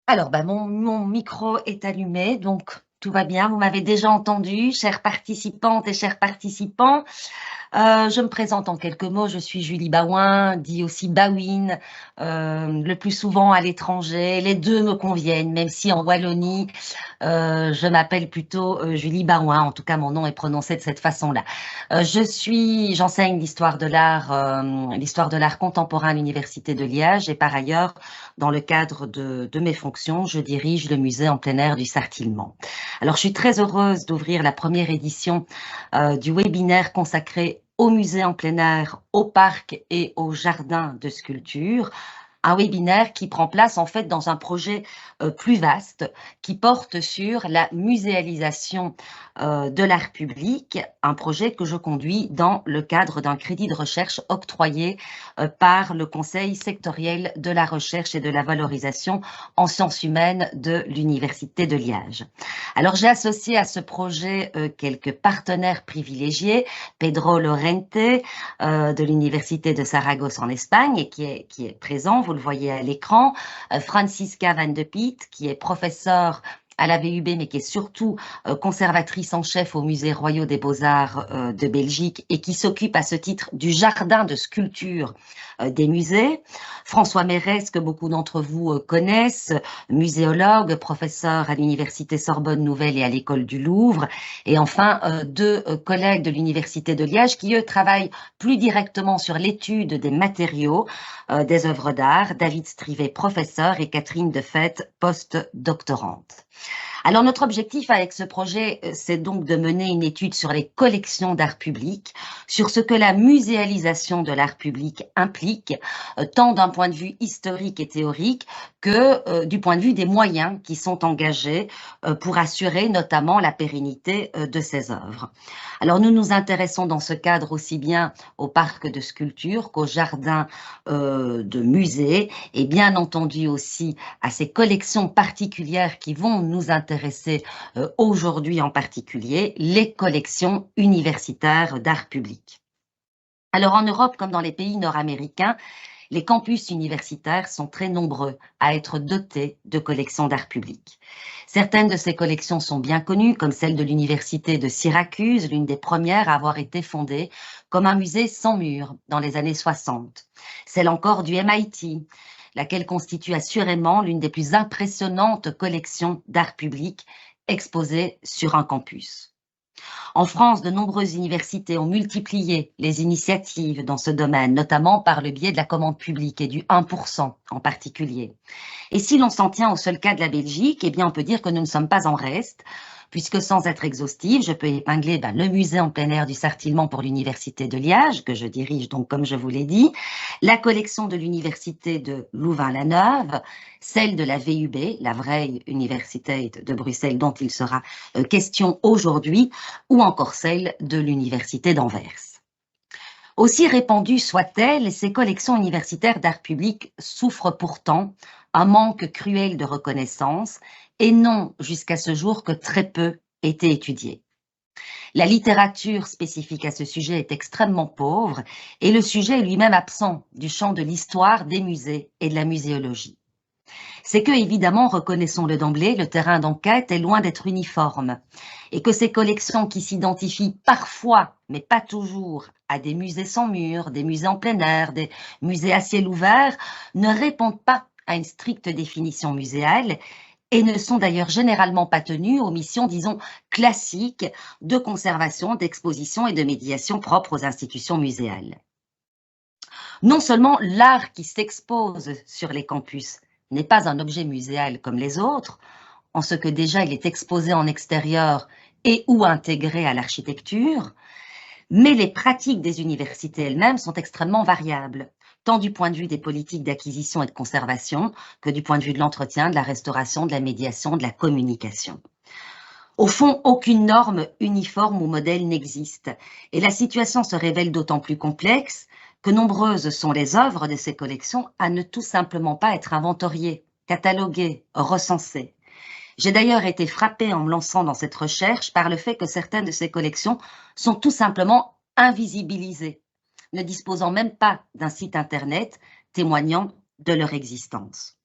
Alors, mon micro est allumé, donc tout va bien. Vous m'avez déjà entendu, chères participantes et chers participants. Je me présente en quelques mots. Je suis Julie Bawin, dit aussi Bawine, le plus souvent à l'étranger. Les deux me conviennent, même si en Wallonie, je m'appelle plutôt Julie Bawin. En tout cas, mon nom est prononcé de cette façon-là. J'enseigne l'histoire de l'art contemporain à l'Université de Liège et par ailleurs, dans le cadre de mes fonctions, je dirige le musée en plein air du Sartillement. Alors, je suis très heureuse d'ouvrir la première édition du webinaire consacré au musée en plein air, au parc et au jardin de sculpture. Un webinaire qui prend place en fait dans un projet plus vaste qui porte sur la muséalisation de l'art public, un projet que je conduis dans le cadre d'un crédit de recherche octroyé par le Conseil sectoriel de la recherche et de la valorisation en sciences humaines de l'Université de Liège. Alors j'ai associé à ce projet quelques partenaires privilégiés, Pedro Lorente de l'Université de Saragosse en Espagne et qui est présent, vous le voyez à l'écran, Francisca Van de Piet qui est professeure à la VUB, mais qui est surtout conservatrice en chef au Musée Royal des Beaux-Arts de Belgique et qui s'occupe à ce titre du jardin de sculpture des musées. François Mérès, que beaucoup d'entre vous connaissent, muséologue, professeur à l'Université Sorbonne Nouvelle et à l'École du Louvre. Et enfin, deux collègues de l'Université de Liège qui, eux, travaillent plus directement sur l'étude des matériaux des œuvres d'art, David Strivet, professeur, et Catherine Defette, post-doctorante. Alors notre objectif avec ce projet, c'est donc de mener une étude sur les collections d'art public, sur ce que la muséalisation de l'art public implique, tant d'un point de vue historique et théorique que du point de vue des moyens qui sont engagés pour assurer notamment la pérennité de ces œuvres. Alors nous nous intéressons dans ce cadre aussi bien au parc de sculpture qu'au jardin de musée et bien entendu aussi à ces collections particulières qui vont nous intéresser aujourd'hui en particulier, les collections universitaires d'art public. Alors en Europe comme dans les pays nord-américains, les campus universitaires sont très nombreux à être dotés de collections d'art public. Certaines de ces collections sont bien connues, comme celle de l'université de Syracuse, l'une des premières à avoir été fondée comme un musée sans mur dans les années 60. Celle encore du MIT, laquelle constitue assurément l'une des plus impressionnantes collections d'art public exposées sur un campus. En France, de nombreuses universités ont multiplié les initiatives dans ce domaine, notamment par le biais de la commande publique et du 1% en particulier. Et si l'on s'en tient au seul cas de la Belgique, eh bien on peut dire que nous ne sommes pas en reste, puisque sans être exhaustive, je peux épingler le musée en plein air du Sartillement pour l'Université de Liège, que je dirige donc comme je vous l'ai dit, la collection de l'Université de Louvain-la-Neuve, celle de la VUB, la vraie université de Bruxelles dont il sera question aujourd'hui, ou encore celle de l'Université d'Anvers. Aussi répandues soient-elles, ces collections universitaires d'art public souffrent pourtant un manque cruel de reconnaissance et n'ont jusqu'à ce jour que très peu été étudiées. La littérature spécifique à ce sujet est extrêmement pauvre et le sujet est lui-même absent du champ de l'histoire des musées et de la muséologie. C'est que, évidemment, reconnaissons-le d'emblée, le terrain d'enquête est loin d'être uniforme et que ces collections qui s'identifient parfois, mais pas toujours, à des musées sans murs, des musées en plein air, des musées à ciel ouvert, ne répondent pas à une stricte définition muséale et ne sont d'ailleurs généralement pas tenues aux missions, disons, classiques de conservation, d'exposition et de médiation propres aux institutions muséales. Non seulement l'art qui s'expose sur les campus n'est pas un objet muséal comme les autres, en ce que déjà il est exposé en extérieur et ou intégré à l'architecture, mais les pratiques des universités elles-mêmes sont extrêmement variables, tant du point de vue des politiques d'acquisition et de conservation que du point de vue de l'entretien, de la restauration, de la médiation, de la communication. Au fond, aucune norme uniforme ou modèle n'existe et la situation se révèle d'autant plus complexe que nombreuses sont les œuvres de ces collections à ne tout simplement pas être inventoriées, cataloguées, recensées. J'ai d'ailleurs été frappée en me lançant dans cette recherche par le fait que certaines de ces collections sont tout simplement invisibilisées, ne disposant même pas d'un site internet témoignant de leur existence.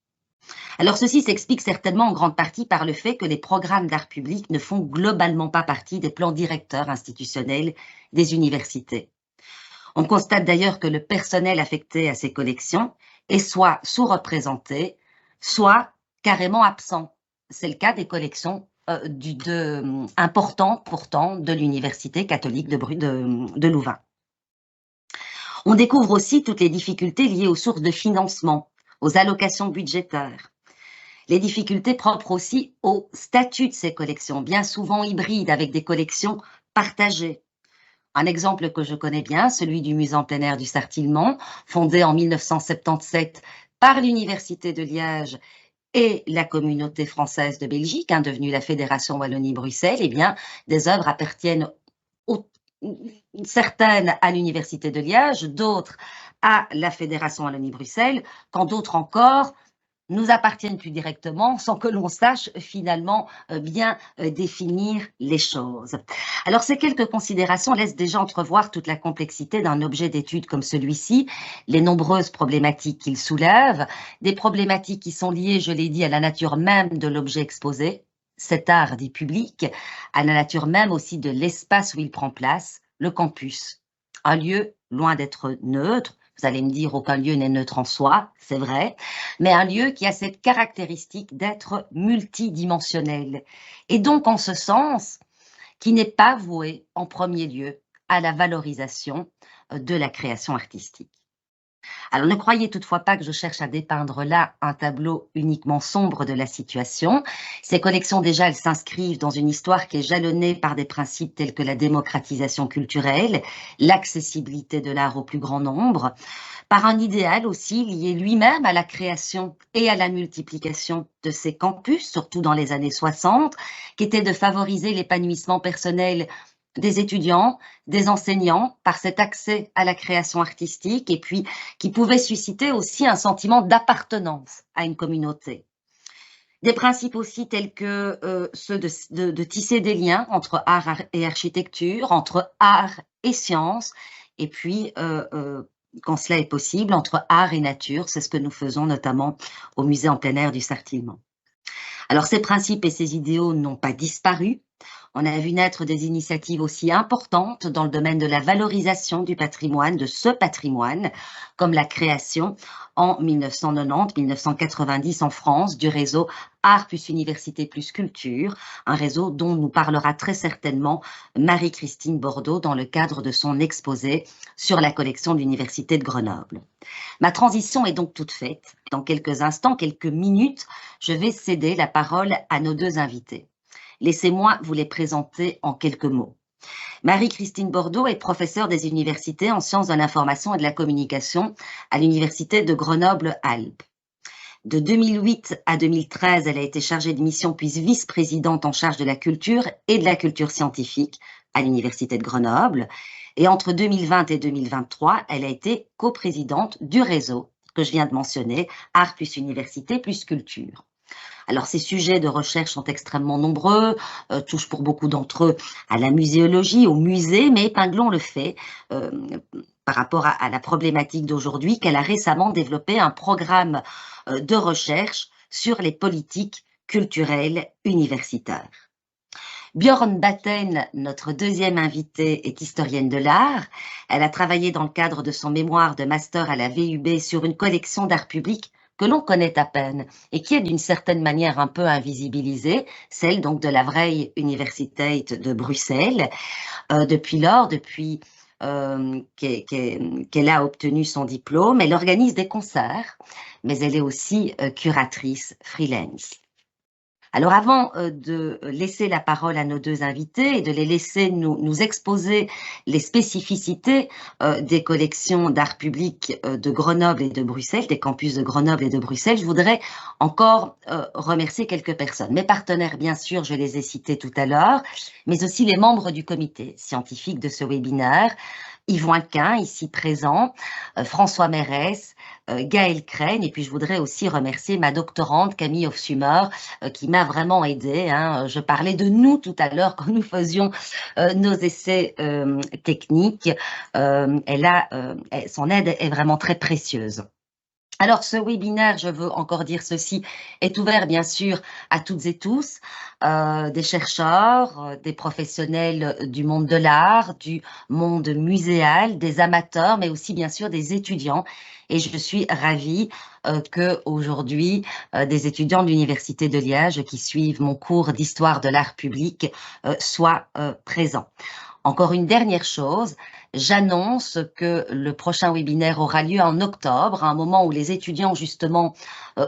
Alors ceci s'explique certainement en grande partie par le fait que les programmes d'art public ne font globalement pas partie des plans directeurs institutionnels des universités. On constate d'ailleurs que le personnel affecté à ces collections est soit sous-représenté, soit carrément absent. C'est le cas des collections importantes pourtant de l'Université catholique de Louvain. On découvre aussi toutes les difficultés liées aux sources de financement, aux allocations budgétaires. Les difficultés propres aussi au statut de ces collections, bien souvent hybrides avec des collections partagées. Un exemple que je connais bien, celui du musée en plein air du Sartillement, fondé en 1977 par l'Université de Liège et la communauté française de Belgique, devenue la Fédération Wallonie-Bruxelles. Eh bien, des œuvres appartiennent certaines à l'Université de Liège, d'autres à la Fédération Wallonie-Bruxelles, quand d'autres encore nous appartiennent plus directement sans que l'on sache finalement bien définir les choses. Alors ces quelques considérations laissent déjà entrevoir toute la complexité d'un objet d'étude comme celui-ci, les nombreuses problématiques qu'il soulève, des problématiques qui sont liées, je l'ai dit, à la nature même de l'objet exposé, cet art dit public, à la nature même aussi de l'espace où il prend place, le campus, un lieu loin d'être neutre. Vous allez me dire, aucun lieu n'est neutre en soi, c'est vrai, mais un lieu qui a cette caractéristique d'être multidimensionnel. Et donc, en ce sens, qui n'est pas voué en premier lieu à la valorisation de la création artistique. Alors ne croyez toutefois pas que je cherche à dépeindre là un tableau uniquement sombre de la situation. Ces collections déjà, elles s'inscrivent dans une histoire qui est jalonnée par des principes tels que la démocratisation culturelle, l'accessibilité de l'art au plus grand nombre, par un idéal aussi lié lui-même à la création et à la multiplication de ces campus, surtout dans les années 60, qui était de favoriser l'épanouissement personnel des étudiants, des enseignants, par cet accès à la création artistique, et puis qui pouvait susciter aussi un sentiment d'appartenance à une communauté. Des principes aussi tels que ceux de tisser des liens entre art et architecture, entre art et science, et puis quand cela est possible, entre art et nature. C'est ce que nous faisons notamment au musée en plein air du Sartillement. Alors ces principes et ces idéaux n'ont pas disparu. On a vu naître des initiatives aussi importantes dans le domaine de la valorisation du patrimoine, de ce patrimoine, comme la création en 1990-1990 en France du réseau Art plus Université plus Culture, un réseau dont nous parlera très certainement Marie-Christine Bordeaux dans le cadre de son exposé sur la collection de l'Université de Grenoble. Ma transition est donc toute faite. Dans quelques instants, quelques minutes, je vais céder la parole à nos deux invités. Laissez-moi vous les présenter en quelques mots. Marie-Christine Bordeaux est professeure des universités en sciences de l'information et de la communication à l'Université de Grenoble-Alpes. De 2008 à 2013, elle a été chargée de mission puis vice-présidente en charge de la culture et de la culture scientifique à l'Université de Grenoble. Et entre 2020 et 2023, elle a été coprésidente du réseau que je viens de mentionner, Art plus Université plus Culture. Alors, ces sujets de recherche sont extrêmement nombreux, touchent pour beaucoup d'entre eux à la muséologie, au musée, mais épinglons le fait, par rapport à la problématique d'aujourd'hui, qu'elle a récemment développé un programme de recherche sur les politiques culturelles universitaires. Björn Batten, notre deuxième invitée, est historienne de l'art. Elle a travaillé dans le cadre de son mémoire de master à la VUB sur une collection d'art public que l'on connaît à peine et qui est d'une certaine manière un peu invisibilisée, celle donc de la Vrije Universiteit de Bruxelles. Depuis lors, qu'elle a obtenu son diplôme, elle organise des concerts, mais elle est aussi curatrice freelance. Alors avant de laisser la parole à nos deux invités et de les laisser nous exposer les spécificités des collections d'art public de Grenoble et de Bruxelles, des campus de Grenoble et de Bruxelles, je voudrais encore remercier quelques personnes. Mes partenaires, bien sûr, je les ai cités tout à l'heure, mais aussi les membres du comité scientifique de ce webinaire, Yves Quin, ici présent, François Mérès, Gaël Crène, et puis je voudrais aussi remercier ma doctorante Camille Hofsumer qui m'a vraiment aidée. Je parlais de nous tout à l'heure quand nous faisions nos essais techniques. Son aide est vraiment très précieuse. Alors, ce webinaire, je veux encore dire ceci, est ouvert bien sûr à toutes et tous, des chercheurs, des professionnels du monde de l'art, du monde muséal, des amateurs, mais aussi bien sûr des étudiants. Et je suis ravie qu'aujourd'hui, des étudiants de l'Université de Liège qui suivent mon cours d'histoire de l'art public soient présents. Encore une dernière chose, j'annonce que le prochain webinaire aura lieu en octobre, à un moment où les étudiants justement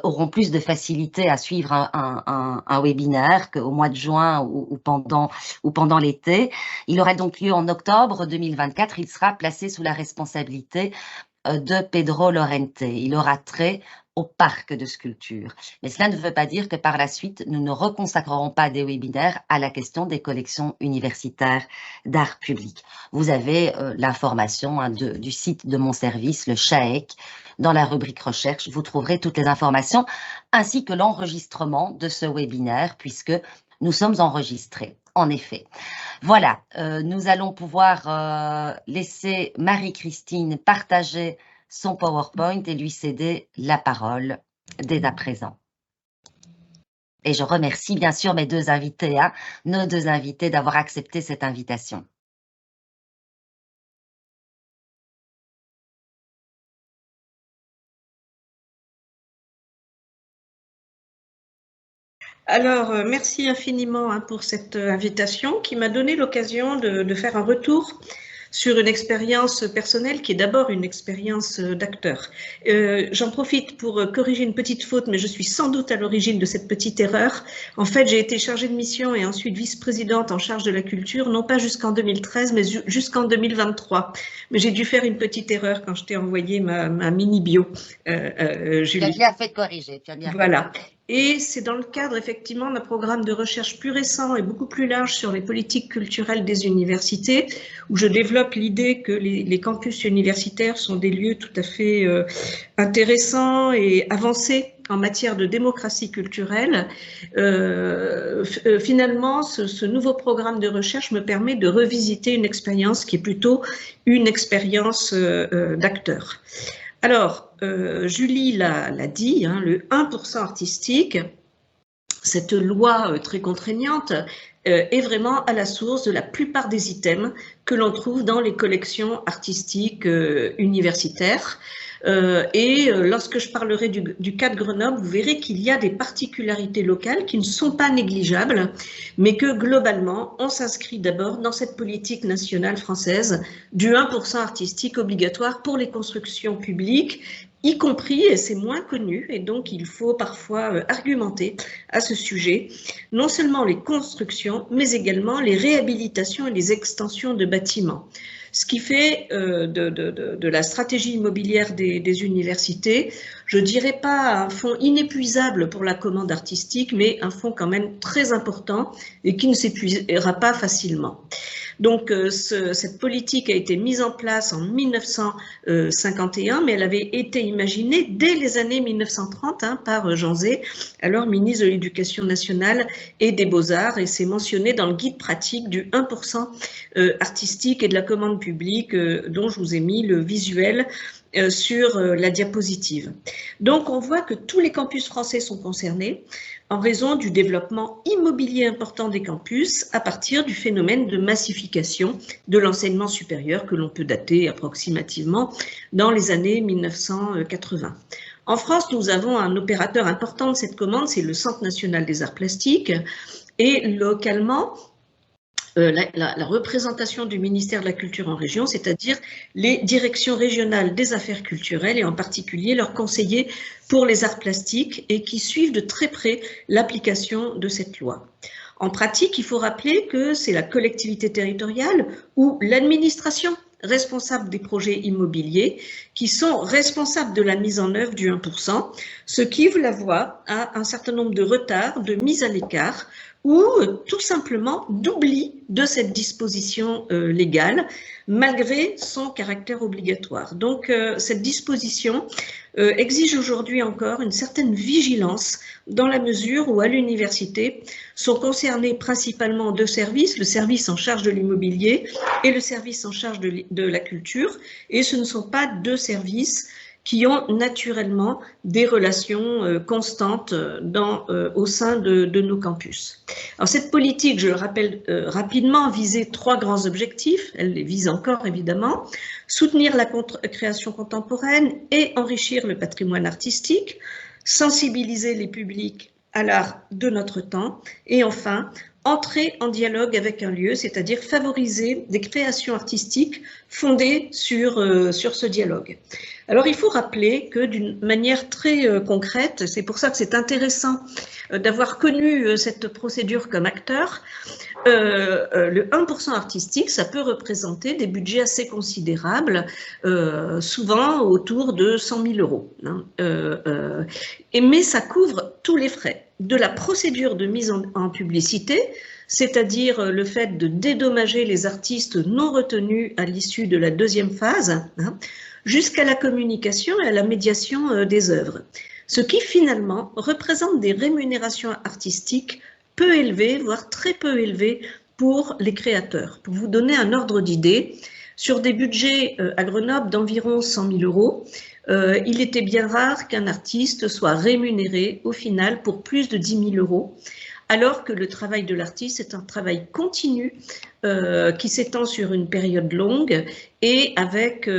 auront plus de facilité à suivre un webinaire qu'au mois de juin ou pendant l'été. Il aura donc lieu en octobre 2024. Il sera placé sous la responsabilité de Pedro Lorente. Il aura trait au parc de sculpture. Mais cela ne veut pas dire que par la suite, nous ne reconsacrerons pas des webinaires à la question des collections universitaires d'art public. Vous avez l'information du site de mon service, le CHAEC. Dans la rubrique recherche, vous trouverez toutes les informations ainsi que l'enregistrement de ce webinaire puisque nous sommes enregistrés. En effet. Voilà, nous allons pouvoir laisser Marie-Christine partager son PowerPoint et lui céder la parole dès à présent. Et je remercie bien sûr mes deux invités, nos deux invités d'avoir accepté cette invitation. Alors, merci infiniment pour cette invitation qui m'a donné l'occasion de faire un retour sur une expérience personnelle qui est d'abord une expérience d'acteur. J'en profite pour corriger une petite faute, mais je suis sans doute à l'origine de cette petite erreur. En fait, j'ai été chargée de mission et ensuite vice-présidente en charge de la culture, non pas jusqu'en 2013, mais jusqu'en 2023. Mais j'ai dû faire une petite erreur quand je t'ai envoyé ma mini-bio, Julie. Tu as bien fait de corriger. Tu as bien voilà. Et c'est dans le cadre effectivement d'un programme de recherche plus récent et beaucoup plus large sur les politiques culturelles des universités, où je développe l'idée que les campus universitaires sont des lieux tout à fait intéressants et avancés en matière de démocratie culturelle. Finalement, ce nouveau programme de recherche me permet de revisiter une expérience qui est plutôt une expérience d'acteur. Alors, Julie l'a dit, le 1% artistique, cette loi très contraignante, est vraiment à la source de la plupart des items que l'on trouve dans les collections artistiques universitaires. Lorsque je parlerai du cas de Grenoble, vous verrez qu'il y a des particularités locales qui ne sont pas négligeables, mais que globalement, on s'inscrit d'abord dans cette politique nationale française du 1% artistique obligatoire pour les constructions publiques, y compris, et c'est moins connu, et donc il faut parfois argumenter à ce sujet, non seulement les constructions, mais également les réhabilitations et les extensions de bâtiments. Ce qui fait de la stratégie immobilière des universités, je ne dirais pas un fonds inépuisable pour la commande artistique, mais un fonds quand même très important et qui ne s'épuisera pas facilement. Donc, cette politique a été mise en place en 1951, mais elle avait été imaginée dès les années 1930 par Jean Zay, alors ministre de l'Éducation nationale et des Beaux-Arts, et c'est mentionné dans le guide pratique du 1% artistique et de la commande publique, dont je vous ai mis le visuel sur la diapositive. Donc, on voit que tous les campus français sont concernés en raison du développement immobilier important des campus à partir du phénomène de massification de l'enseignement supérieur que l'on peut dater approximativement dans les années 1980. En France, nous avons un opérateur important de cette commande, c'est le Centre national des arts plastiques, et localement, la représentation du ministère de la Culture en région, c'est-à-dire les directions régionales des affaires culturelles et en particulier leurs conseillers pour les arts plastiques et qui suivent de très près l'application de cette loi. En pratique, il faut rappeler que c'est la collectivité territoriale ou l'administration responsable des projets immobiliers qui sont responsables de la mise en œuvre du 1%, ce qui, vous la voit, a un certain nombre de retards, de mise à l'écart ou tout simplement d'oubli de cette disposition légale malgré son caractère obligatoire. Donc cette disposition exige aujourd'hui encore une certaine vigilance dans la mesure où à l'université sont concernés principalement deux services, le service en charge de l'immobilier et le service en charge de la culture, et ce ne sont pas deux services qui ont naturellement des relations constantes au sein de nos campus. Alors cette politique, je le rappelle rapidement, visait 3 grands objectifs, elle les vise encore évidemment, soutenir la création contemporaine et enrichir le patrimoine artistique, sensibiliser les publics à l'art de notre temps et enfin, entrer en dialogue avec un lieu, c'est-à-dire favoriser des créations artistiques fondées sur ce dialogue. Alors il faut rappeler que d'une manière très concrète, c'est pour ça que c'est intéressant d'avoir connu cette procédure comme acteur, le 1% artistique, ça peut représenter des budgets assez considérables, souvent autour de 100 000 euros. Hein, mais ça couvre tous les frais, de la procédure de mise en publicité, c'est-à-dire le fait de dédommager les artistes non retenus à l'issue de la 2e phase, hein, jusqu'à la communication et à la médiation des œuvres. Ce qui finalement représente des rémunérations artistiques peu élevées, voire très peu élevées pour les créateurs. Pour vous donner un ordre d'idée, sur des budgets à Grenoble d'environ 100 000 euros, il était bien rare qu'un artiste soit rémunéré au final pour plus de 10 000 euros, alors que le travail de l'artiste est un travail continu qui s'étend sur une période longue et avec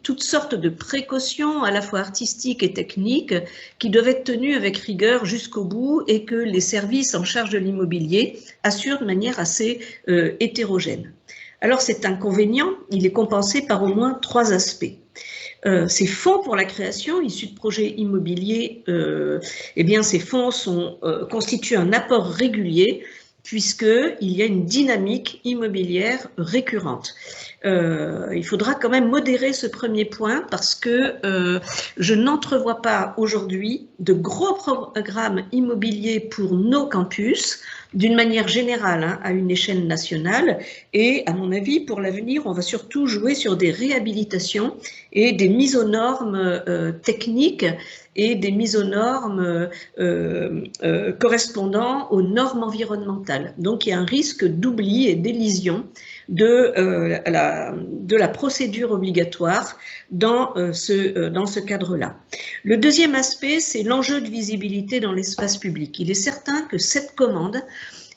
toutes sortes de précautions à la fois artistiques et techniques qui doivent être tenues avec rigueur jusqu'au bout et que les services en charge de l'immobilier assurent de manière assez hétérogène. Alors cet inconvénient, il est compensé par au moins 3 aspects. Ces fonds pour la création issus de projets immobiliers, eh bien ces fonds constituent un apport régulier puisqu'il y a une dynamique immobilière récurrente. Il faudra quand même modérer ce premier point parce que je n'entrevois pas aujourd'hui de gros programmes immobiliers pour nos campus, d'une manière générale, hein, à une échelle nationale. Et à mon avis, pour l'avenir, on va surtout jouer sur des réhabilitations et des mises aux normes techniques et des mises aux normes correspondant aux normes environnementales. Donc, il y a un risque d'oubli et d'élision de la procédure obligatoire dans ce cadre-là. Le deuxième aspect, c'est l'enjeu de visibilité dans l'espace public. Il est certain que cette commande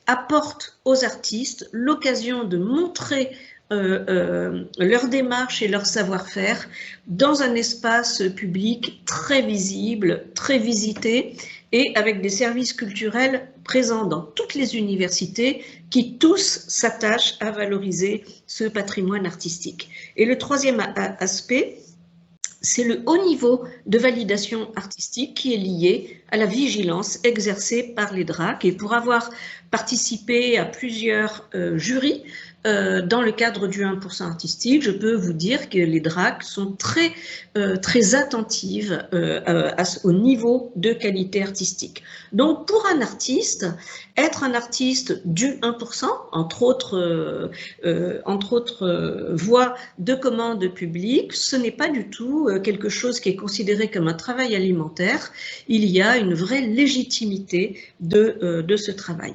apporte aux artistes l'occasion de montrer leur démarche et leur savoir-faire dans un espace public très visible, très visité et avec des services culturels présents dans toutes les universités qui tous s'attachent à valoriser ce patrimoine artistique. Et le troisième aspect, c'est le haut niveau de validation artistique qui est lié à la vigilance exercée par les DRAC. Et pour avoir participé à plusieurs jurys dans le cadre du 1% artistique, je peux vous dire que les DRAC sont très attentives au niveau de qualité artistique. Donc pour un artiste, être un artiste du 1%, entre autres voies de commande publique, ce n'est pas du tout quelque chose qui est considéré comme un travail alimentaire. Il y a une vraie légitimité de ce travail.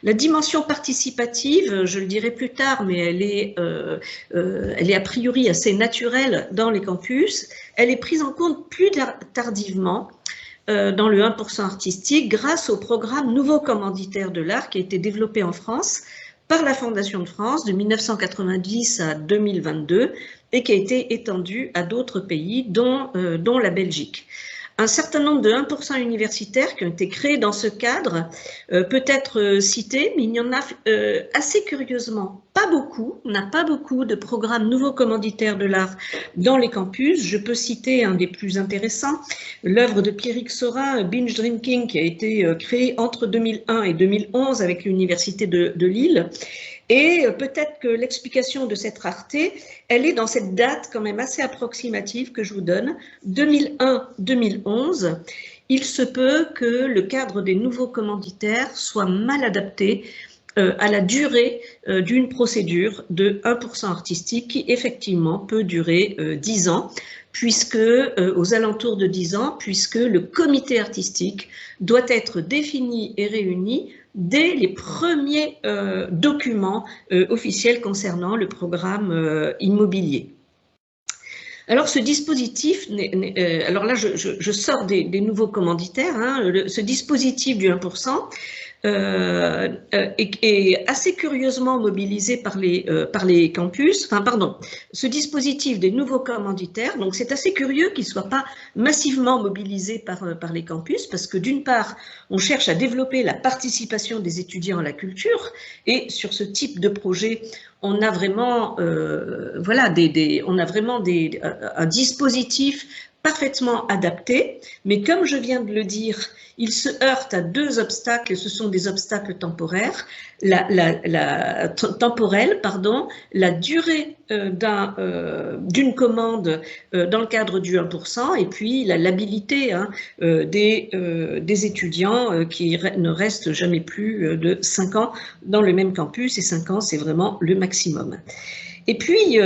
La dimension participative, je le dirai plus tard, mais elle est a priori assez naturelle dans les campus. Elle est prise en compte plus tardivement dans le 1% artistique grâce au programme Nouveau Commanditaire de l'Art qui a été développé en France par la Fondation de France de 1990 à 2022 et qui a été étendu à d'autres pays, dont la Belgique. Un certain nombre de 1% universitaires qui ont été créés dans ce cadre peut être cité, mais il y en a assez curieusement pas beaucoup. On n'a pas beaucoup de programmes nouveaux commanditaires de l'art dans les campus. Je peux citer un des plus intéressants, l'œuvre de Pierrick Saurin, Binge Drinking, qui a été créée entre 2001 et 2011 avec l'université de Lille. Et peut-être que l'explication de cette rareté, elle est dans cette date quand même assez approximative que je vous donne, 2001-2011. Il se peut que le cadre des nouveaux commanditaires soit mal adapté à la durée d'une procédure de 1% artistique qui effectivement peut durer 10 ans, puisque aux alentours de 10 ans, puisque le comité artistique doit être défini et réuni dès les premiers documents officiels concernant le programme immobilier. Alors ce dispositif, alors là je sors des nouveaux commanditaires, hein, ce dispositif du 1%, est assez curieusement mobilisé par les campus, enfin pardon, ce dispositif des nouveaux commanditaires, donc c'est assez curieux qu'il ne soit pas massivement mobilisé par les campus, parce que d'une part, on cherche à développer la participation des étudiants à la culture, et sur ce type de projet, on a vraiment, voilà, on a vraiment un dispositif parfaitement adapté, mais comme je viens de le dire, il se heurte à deux obstacles, et ce sont des obstacles temporaires, temporels, pardon, la durée d'une commande dans le cadre du 1%, et puis l'habilité hein, des étudiants qui ne restent jamais plus de 5 ans dans le même campus, et 5 ans c'est vraiment le maximum. Et puis,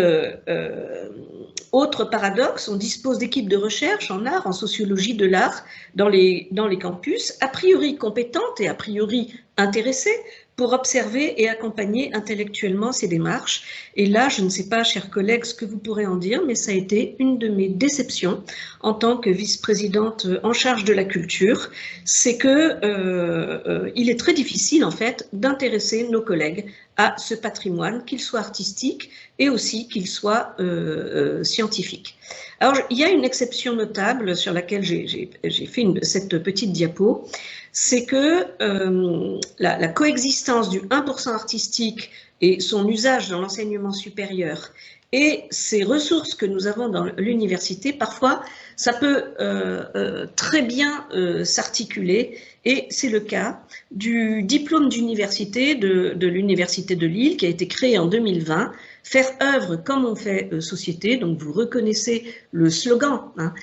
autre paradoxe, on dispose d'équipes de recherche en art, en sociologie de l'art, dans les campus, a priori compétentes et a priori intéressées pour observer et accompagner intellectuellement ces démarches. Et là, je ne sais pas, chers collègues, ce que vous pourrez en dire, mais ça a été une de mes déceptions en tant que vice-présidente en charge de la culture, c'est que il est très difficile, en fait, d'intéresser nos collègues à ce patrimoine, qu'il soit artistique et aussi qu'il soit scientifique. Alors, il y a une exception notable sur laquelle j'ai fait cette petite diapo, c'est que la coexistence du 1% artistique et son usage dans l'enseignement supérieur et ces ressources que nous avons dans l'université, parfois, ça peut très bien s'articuler, et c'est le cas du diplôme d'université de l'Université de Lille qui a été créé en 2020, faire œuvre comme on fait société, donc vous reconnaissez le slogan hein,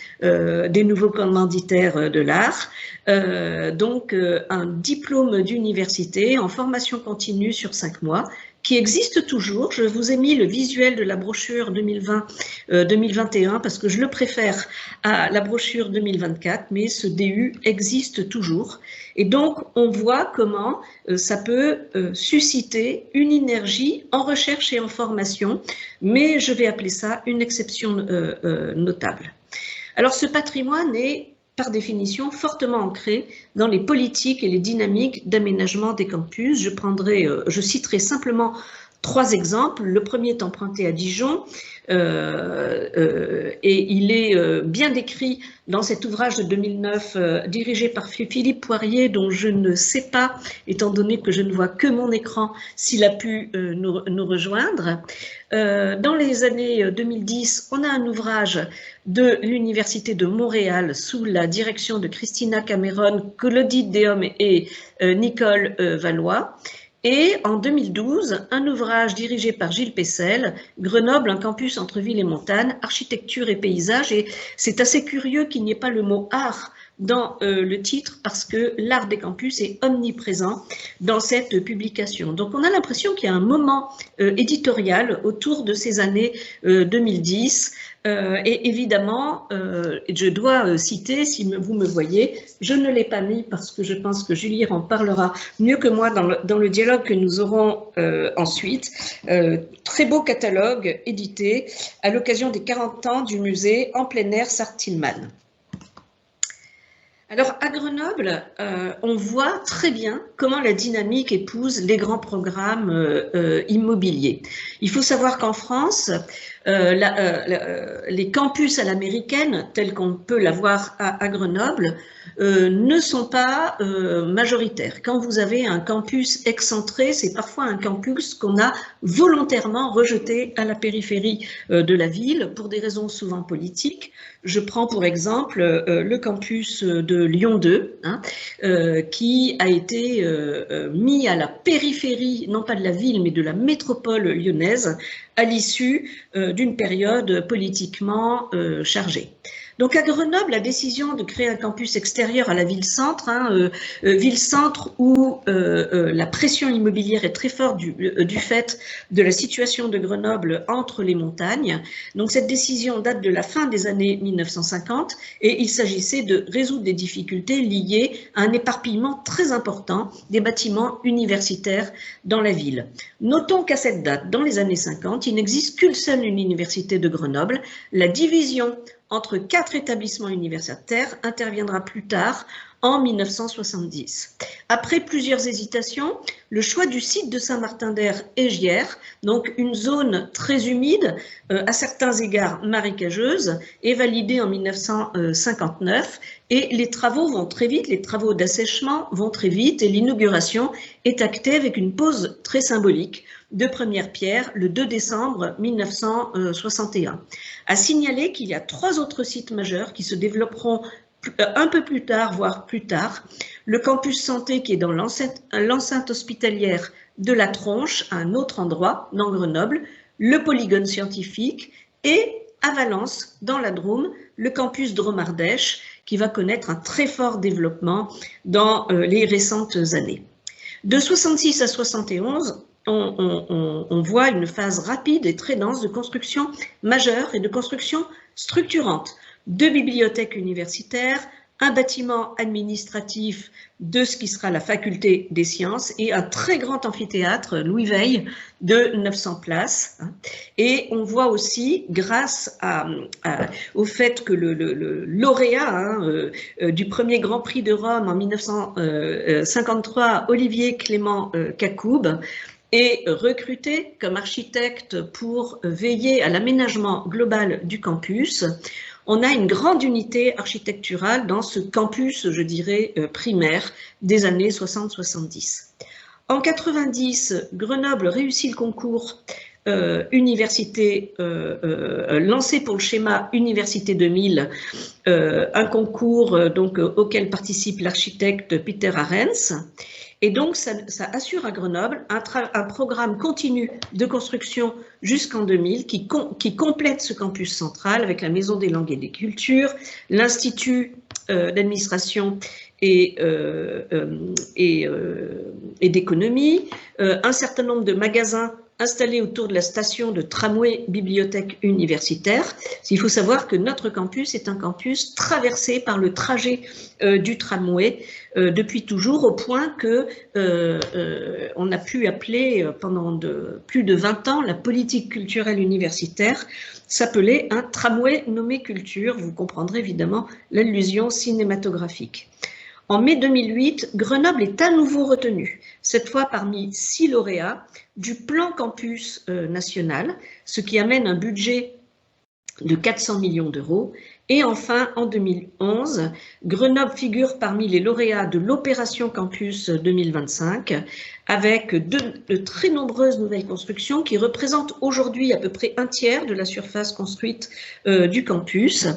des nouveaux commanditaires de l'art, donc un diplôme d'université en formation continue sur 5 mois, qui existe toujours. Je vous ai mis le visuel de la brochure 2020-2021 parce que je le préfère à la brochure 2024, mais ce DU existe toujours. Et donc, on voit comment ça peut susciter une énergie en recherche et en formation, mais je vais appeler ça une exception notable. Alors, ce patrimoine est par définition fortement ancré dans les politiques et les dynamiques d'aménagement des campus. Je citerai simplement 3 exemples. Le premier est emprunté à Dijon et il est bien décrit dans cet ouvrage de 2009 dirigé par Philippe Poirier, dont je ne sais pas, étant donné que je ne vois que mon écran, s'il a pu nous rejoindre. Dans les années 2010, on a un ouvrage de l'Université de Montréal sous la direction de Christina Cameron, Claudie Déhomme et Nicole Valois. Et en 2012, un ouvrage dirigé par Gilles Pessel, Grenoble, un campus entre ville et montagne, architecture et paysage. Et c'est assez curieux qu'il n'y ait pas le mot art dans le titre parce que l'art des campus est omniprésent dans cette publication. Donc on a l'impression qu'il y a un moment éditorial autour de ces années 2010 et évidemment je dois citer, si vous me voyez, je ne l'ai pas mis parce que je pense que Julie en parlera mieux que moi dans le dialogue que nous aurons ensuite. Très beau catalogue édité à l'occasion des 40 ans du musée en plein air Sartre-Tillmann. Alors, à Grenoble, on voit très bien comment la dynamique épouse les grands programmes immobiliers. Il faut savoir qu'en France, les campus à l'américaine, tels qu'on peut l'avoir à Grenoble, ne sont pas majoritaires. Quand vous avez un campus excentré, c'est parfois un campus qu'on a volontairement rejeté à la périphérie de la ville pour des raisons souvent politiques. Je prends pour exemple le campus de Lyon 2, hein, qui a été mis à la périphérie, non pas de la ville, mais de la métropole lyonnaise, à l'issue d'une période politiquement chargée. Donc à Grenoble, la décision de créer un campus extérieur à la ville-centre, ville-centre où la pression immobilière est très forte du fait de la situation de Grenoble entre les montagnes. Donc cette décision date de la fin des années 1950 et il s'agissait de résoudre des difficultés liées à un éparpillement très important des bâtiments universitaires dans la ville. Notons qu'à cette date, dans les années 50, il n'existe qu'une seule université de Grenoble. La division entre 4 établissements universitaires interviendra plus tard en 1970. Après plusieurs hésitations, le choix du site de Saint-Martin-d'Hères-Égières, donc une zone très humide, à certains égards marécageuse, est validé en 1959 et les travaux vont très vite, les travaux d'assèchement vont très vite et l'inauguration est actée avec une pause très symbolique de première pierre le 2 décembre 1961. À signaler qu'il y a 3 autres sites majeurs qui se développeront un peu plus tard, voire plus tard. Le campus santé qui est dans l'enceinte hospitalière de la Tronche, à un autre endroit, dans Grenoble, le polygone scientifique et à Valence, dans la Drôme, le campus Drôme-Ardèche qui va connaître un très fort développement dans les récentes années. De 66 à 71, on voit une phase rapide et très dense de construction majeure et de construction structurante. 2 bibliothèques universitaires, un bâtiment administratif de ce qui sera la faculté des sciences et un très grand amphithéâtre Louis Veil de 900 places. Et on voit aussi, grâce au fait que le lauréat du premier Grand Prix de Rome en 1953, Olivier Clément Cacoub, est recruté comme architecte pour veiller à l'aménagement global du campus. On a une grande unité architecturale dans ce campus, je dirais, primaire des années 60-70. En 90, Grenoble réussit le concours université lancé pour le schéma Université 2000, un concours auquel participe l'architecte Peter Arens. Et donc, ça assure à Grenoble un programme continu de construction jusqu'en 2000 qui complète ce campus central avec la Maison des langues et des cultures, l'Institut d'administration et d'économie, un certain nombre de magasins installés autour de la station de tramway bibliothèque universitaire. Il faut savoir que notre campus est un campus traversé par le trajet du tramway depuis toujours, au point que on a pu appeler pendant plus de 20 ans la politique culturelle universitaire s'appelait un tramway nommé culture. Vous comprendrez évidemment l'allusion cinématographique. En mai 2008, Grenoble est à nouveau retenu, cette fois parmi 6 lauréats du plan campus national, ce qui amène un budget de 400 millions d'euros. Et enfin, en 2011, Grenoble figure parmi les lauréats de l'opération Campus 2025, avec de très nombreuses nouvelles constructions qui représentent aujourd'hui à peu près un tiers de la surface construite du campus,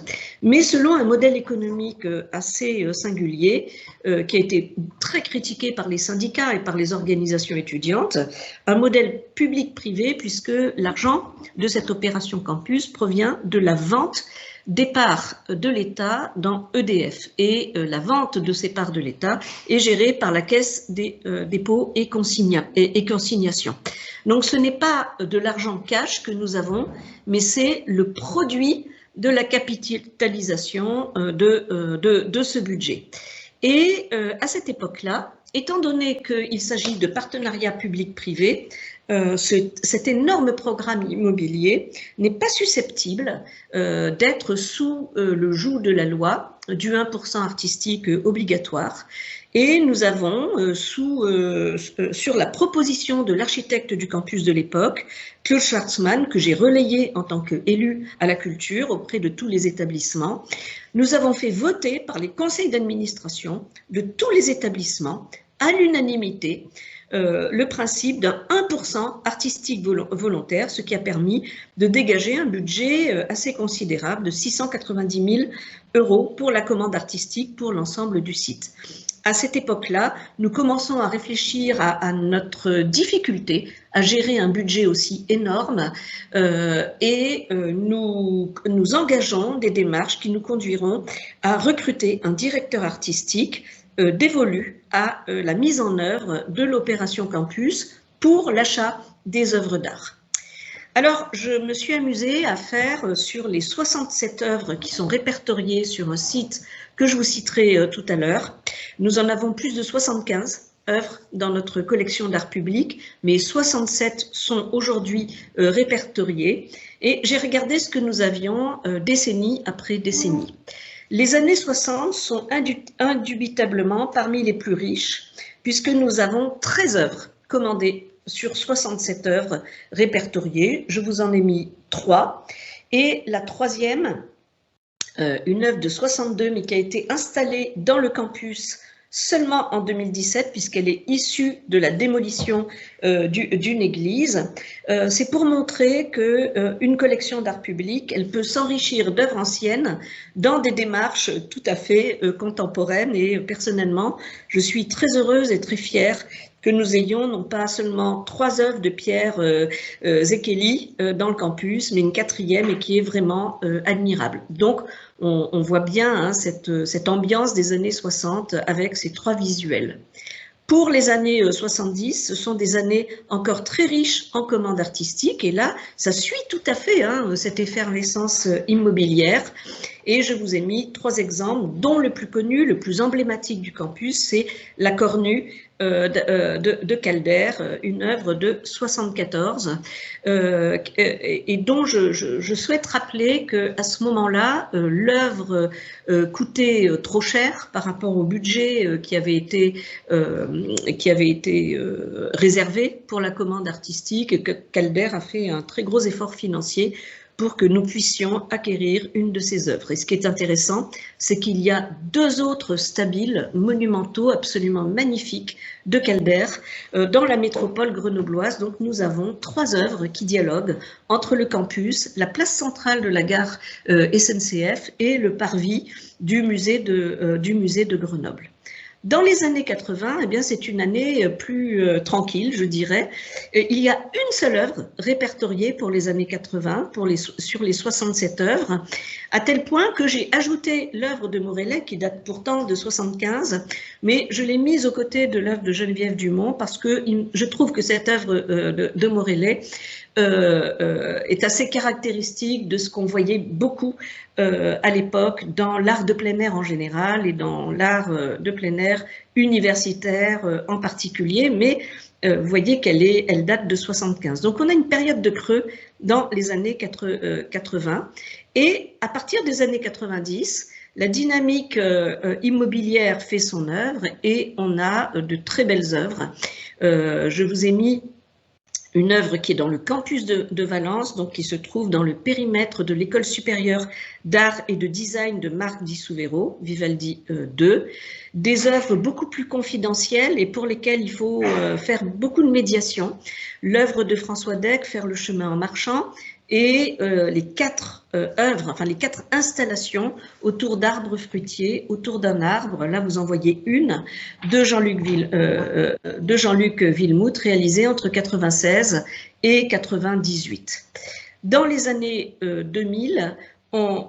mais selon un modèle économique assez singulier, qui a été très critiqué par les syndicats et par les organisations étudiantes, un modèle public-privé, puisque l'argent de cette opération Campus provient de la vente des parts de l'État dans EDF. Et la vente de ces parts de l'État est gérée par la Caisse des dépôts et consignations. Donc ce n'est pas de l'argent cash que nous avons, mais c'est le produit de la capitalisation de ce budget. Et à cette époque-là, étant donné qu'il s'agit de partenariats public-privé, cet énorme programme immobilier n'est pas susceptible d'être sous le joug de la loi du 1% artistique obligatoire. Et nous avons, sur la proposition de l'architecte du campus de l'époque, Claude Schwarzmann, que j'ai relayé en tant qu'élu à la culture auprès de tous les établissements, nous avons fait voter par les conseils d'administration de tous les établissements à l'unanimité le principe d'un 1% artistique volontaire, ce qui a permis de dégager un budget assez considérable de 690 000 € pour la commande artistique pour l'ensemble du site. à cette époque-là, nous commençons à réfléchir à notre difficulté à gérer un budget aussi énorme et nous engageons des démarches qui nous conduiront à recruter un directeur artistique dévolu à la mise en œuvre de l'opération Campus pour l'achat des œuvres d'art. Alors, je me suis amusée à faire sur les 67 œuvres qui sont répertoriées sur un site que je vous citerai tout à l'heure. Nous en avons plus de 75 œuvres dans notre collection d'art public, mais 67 sont aujourd'hui répertoriées. Et j'ai regardé ce que nous avions décennie après décennie. Les années 60 sont indubitablement parmi les plus riches, puisque nous avons 13 œuvres commandées sur 67 œuvres répertoriées. Je vous en ai mis 3. Et la troisième, une œuvre de 62, mais qui a été installée dans le campus seulement en 2017, puisqu'elle est issue de la démolition d'une église. C'est pour montrer qu'une collection d'art public, elle peut s'enrichir d'œuvres anciennes dans des démarches tout à fait contemporaines. Et personnellement, je suis très heureuse et très fière que nous ayons non pas seulement 3 œuvres de Pierre Zekeli dans le campus, mais une 4e et qui est vraiment admirable. Donc, on voit bien hein, cette ambiance des années 60 avec ces 3 visuels. Pour les années 70, ce sont des années encore très riches en commandes artistiques et là, ça suit tout à fait hein, cette effervescence immobilière. Et je vous ai mis 3 exemples, dont le plus connu, le plus emblématique du campus, c'est La Cornue de Calder, une œuvre de 74, et dont je souhaite rappeler qu'à ce moment-là, l'œuvre coûtait trop cher par rapport au budget qui avait été réservé pour la commande artistique, et que Calder a fait un très gros effort financier pour que nous puissions acquérir une de ces œuvres. Et ce qui est intéressant, c'est qu'il y a 2 autres stabiles monumentaux absolument magnifiques de Calder dans la métropole grenobloise. Donc nous avons 3 œuvres qui dialoguent entre le campus, la place centrale de la gare SNCF et le parvis du musée de Grenoble. Dans les années 80, eh bien, c'est une année plus tranquille, je dirais. Il y a une seule œuvre répertoriée pour les années 80, sur les 67 œuvres, à tel point que j'ai ajouté l'œuvre de Morellet, qui date pourtant de 75, mais je l'ai mise aux côtés de l'œuvre de Geneviève Dumont, parce que je trouve que cette œuvre de Morellet est assez caractéristique de ce qu'on voyait beaucoup à l'époque dans l'art de plein air en général et dans l'art de plein air universitaire en particulier, mais vous voyez elle date de 75. Donc on a une période de creux dans les années 80 et à partir des années 90, la dynamique immobilière fait son œuvre et on a de très belles œuvres. Je vous ai mis une œuvre qui est dans le campus de Valence, donc qui se trouve dans le périmètre de l'École supérieure d'art et de design de Marc di Suvero, Vivaldi 2, des œuvres beaucoup plus confidentielles et pour lesquelles il faut faire beaucoup de médiation. L'œuvre de François Deck, Faire le chemin en marchant, et les 4 œuvres, enfin les 4 installations autour d'arbres fruitiers, autour d'un arbre. Là, vous en voyez une de Jean-Luc Villemout, réalisée entre 96 et 98. Dans les années 2000,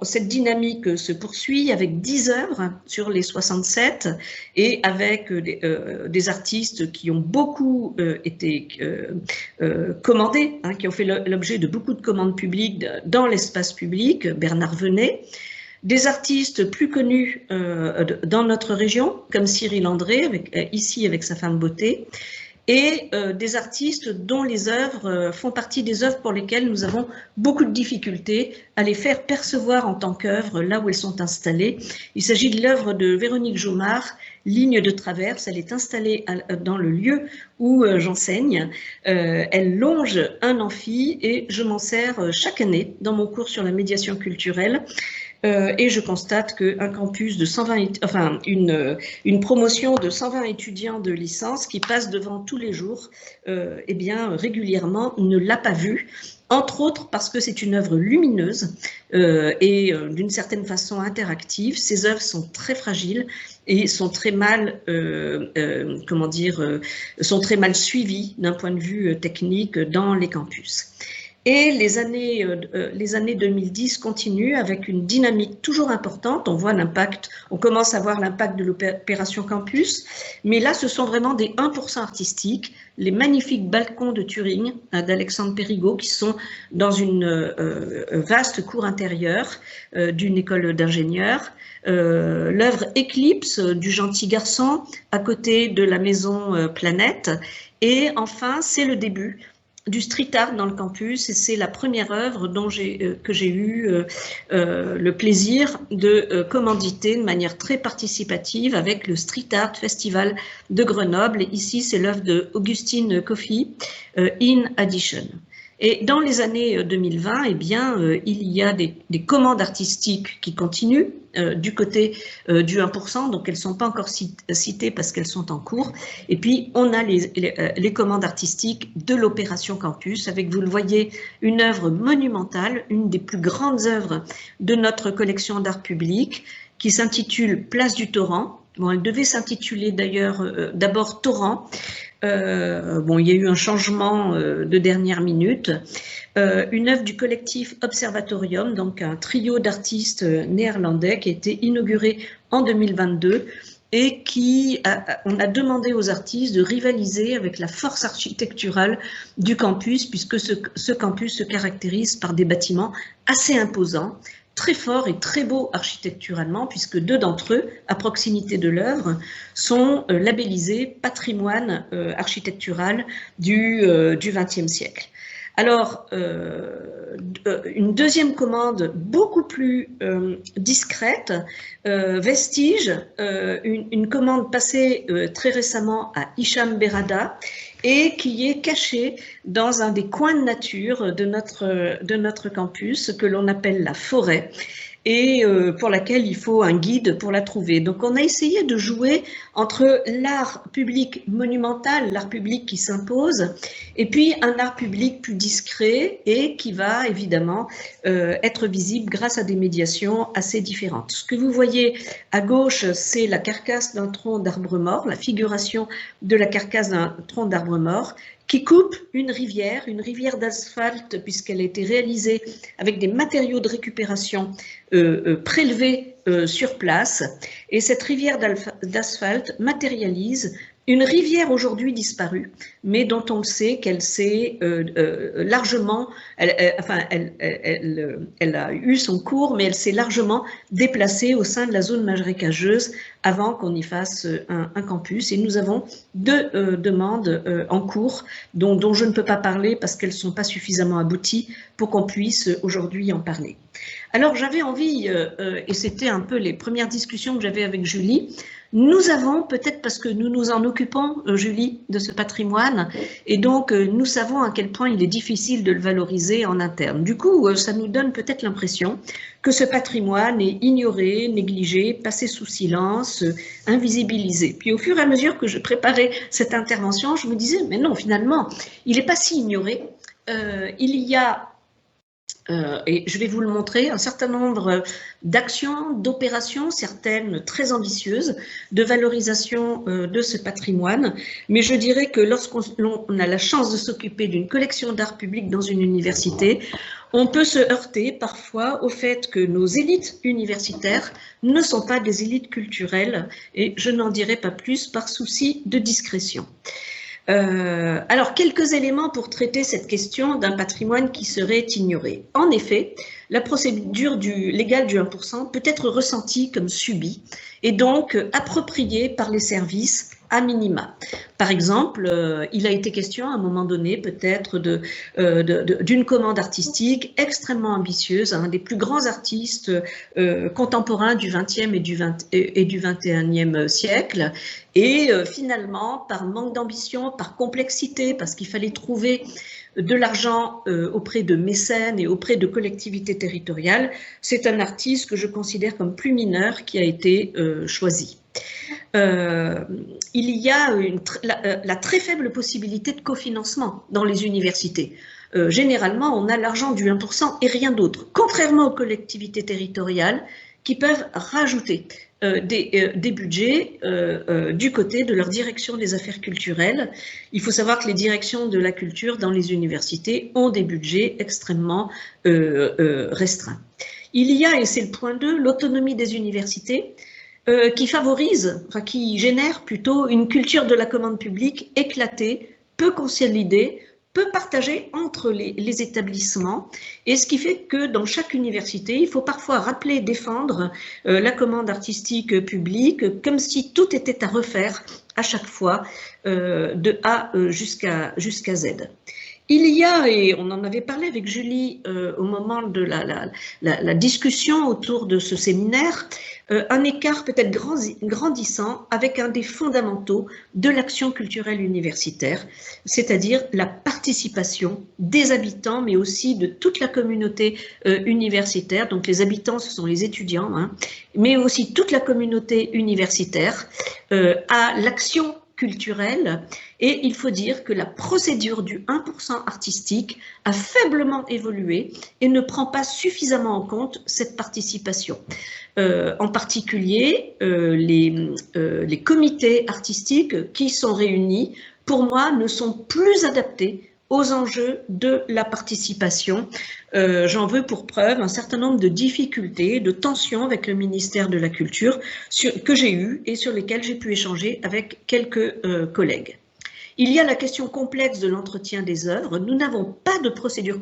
cette dynamique se poursuit avec 10 œuvres sur les 67 et avec des artistes qui ont beaucoup été commandés, hein, qui ont fait l'objet de beaucoup de commandes publiques dans l'espace public, Bernard Venet, des artistes plus connus dans notre région, comme Cyril André, ici avec sa femme Beauté, et des artistes dont les œuvres font partie des œuvres pour lesquelles nous avons beaucoup de difficultés à les faire percevoir en tant qu'œuvres là où elles sont installées. Il s'agit de l'œuvre de Véronique Jomard, Ligne de traverse. Elle est installée dans le lieu où j'enseigne. Elle longe un amphi et je m'en sers chaque année dans mon cours sur la médiation culturelle. Et je constate qu'un campus de 120, enfin une promotion de 120 étudiants de licence qui passent devant tous les jours, eh bien régulièrement ne l'a pas vue. Entre autres parce que c'est une œuvre lumineuse et d'une certaine façon interactive. Ces œuvres sont très fragiles et sont très mal, comment dire, sont très mal suivis d'un point de vue technique dans les campus. Et les années 2010 continuent avec une dynamique toujours importante. On voit l'impact, on commence à voir l'impact de l'opération Campus, mais là, ce sont vraiment des 1% artistiques, les magnifiques balcons de Turing d'Alexandre Périgot qui sont dans une vaste cour intérieure d'une école d'ingénieurs. L'œuvre Éclipse du gentil garçon à côté de la maison Planète. Et enfin, c'est le début du street art dans le campus, et c'est la première œuvre que j'ai eu le plaisir de commanditer de manière très participative avec le Street Art Festival de Grenoble. Et ici, c'est l'œuvre de Augustine Coffey, In Addition. Et dans les années 2020, eh bien, il y a des commandes artistiques qui continuent du côté du 1%, donc elles ne sont pas encore citées parce qu'elles sont en cours. Et puis, on a les commandes artistiques de l'opération Campus, avec, vous le voyez, une œuvre monumentale, une des plus grandes œuvres de notre collection d'art public, qui s'intitule Place du Torrent. Bon, elle devait s'intituler d'ailleurs d'abord Torrent. Bon, il y a eu un changement de dernière minute. Une œuvre du collectif Observatorium, donc un trio d'artistes néerlandais qui a été inauguré en 2022 et on a demandé aux artistes de rivaliser avec la force architecturale du campus, puisque ce campus se caractérise par des bâtiments assez imposants, très fort et très beau architecturalement, puisque deux d'entre eux, à proximité de l'œuvre, sont labellisés patrimoine architectural du XXe siècle. Alors, une deuxième commande beaucoup plus discrète, Vestige, une commande passée très récemment à Hicham Berrada, et qui est cachée dans un des coins de nature de notre campus, que l'on appelle la forêt, et pour laquelle il faut un guide pour la trouver. Donc on a essayé de jouer entre l'art public monumental, l'art public qui s'impose, et puis un art public plus discret et qui va évidemment être visible grâce à des médiations assez différentes. Ce que vous voyez à gauche, c'est la carcasse d'un tronc d'arbre mort, la figuration de la carcasse d'un tronc d'arbre mort, qui coupe une rivière d'asphalte, puisqu'elle a été réalisée avec des matériaux de récupération prélevés sur place. Et cette rivière d'asphalte matérialise une rivière aujourd'hui disparue, mais dont on sait qu'elle s'est largement, elle a eu son cours, mais elle s'est largement déplacée au sein de la zone marécageuse avant qu'on y fasse un campus. Et nous avons deux demandes en cours dont je ne peux pas parler parce qu'elles ne sont pas suffisamment abouties pour qu'on puisse aujourd'hui en parler. Alors j'avais envie, et c'était un peu les premières discussions que j'avais avec Julie, nous avons, peut-être parce que nous nous en occupons, Julie, de ce patrimoine, et donc nous savons à quel point il est difficile de le valoriser en interne. Du coup, ça nous donne peut-être l'impression que ce patrimoine est ignoré, négligé, passé sous silence, invisibilisé. Puis au fur et à mesure que je préparais cette intervention, je me disais, mais non, finalement, il n'est pas si ignoré. Il y a et je vais vous le montrer, un certain nombre d'actions, d'opérations, certaines très ambitieuses, de valorisation de ce patrimoine. Mais je dirais que lorsqu'on a la chance de s'occuper d'une collection d'art public dans une université, on peut se heurter parfois au fait que nos élites universitaires ne sont pas des élites culturelles, et je n'en dirai pas plus par souci de discrétion. Alors, quelques éléments pour traiter cette question d'un patrimoine qui serait ignoré. En effet, la procédure légale du 1% peut être ressentie comme subie et donc appropriée par les services à minima. Par exemple, il a été question à un moment donné peut-être d'une commande artistique extrêmement ambitieuse à un des plus grands artistes contemporains du XXe et du XXIe siècle. Et finalement, par manque d'ambition, par complexité, parce qu'il fallait trouver de l'argent auprès de mécènes et auprès de collectivités territoriales, c'est un artiste que je considère comme plus mineur qui a été choisi. Il y a la très faible possibilité de cofinancement dans les universités. Généralement, on a l'argent du 1% et rien d'autre, contrairement aux collectivités territoriales qui peuvent rajouter des budgets du côté de leur direction des affaires culturelles. Il faut savoir que les directions de la culture dans les universités ont des budgets extrêmement restreints. Il y a, et c'est le point 2, l'autonomie des universités qui favorise, enfin qui génère plutôt une culture de la commande publique éclatée, peu consolidée, peu partagée entre les établissements, et ce qui fait que dans chaque université, il faut parfois rappeler et défendre la commande artistique publique comme si tout était à refaire à chaque fois de A jusqu'à Z. Il y a, et on en avait parlé avec Julie au moment de la discussion autour de ce séminaire, un écart peut-être grandissant avec un des fondamentaux de l'action culturelle universitaire, c'est-à-dire la participation des habitants, mais aussi de toute la communauté universitaire. Donc les habitants, ce sont les étudiants, hein, mais aussi toute la communauté universitaire à l'action culturelle. Et il faut dire que la procédure du 1% artistique a faiblement évolué et ne prend pas suffisamment en compte cette participation. En particulier, les comités artistiques qui sont réunis, pour moi, ne sont plus adaptés aux enjeux de la participation. J'en veux pour preuve un certain nombre de difficultés, de tensions avec le ministère de la Culture que j'ai eues et sur lesquelles j'ai pu échanger avec quelques collègues. Il y a la question complexe de l'entretien des œuvres. Nous n'avons pas de procédure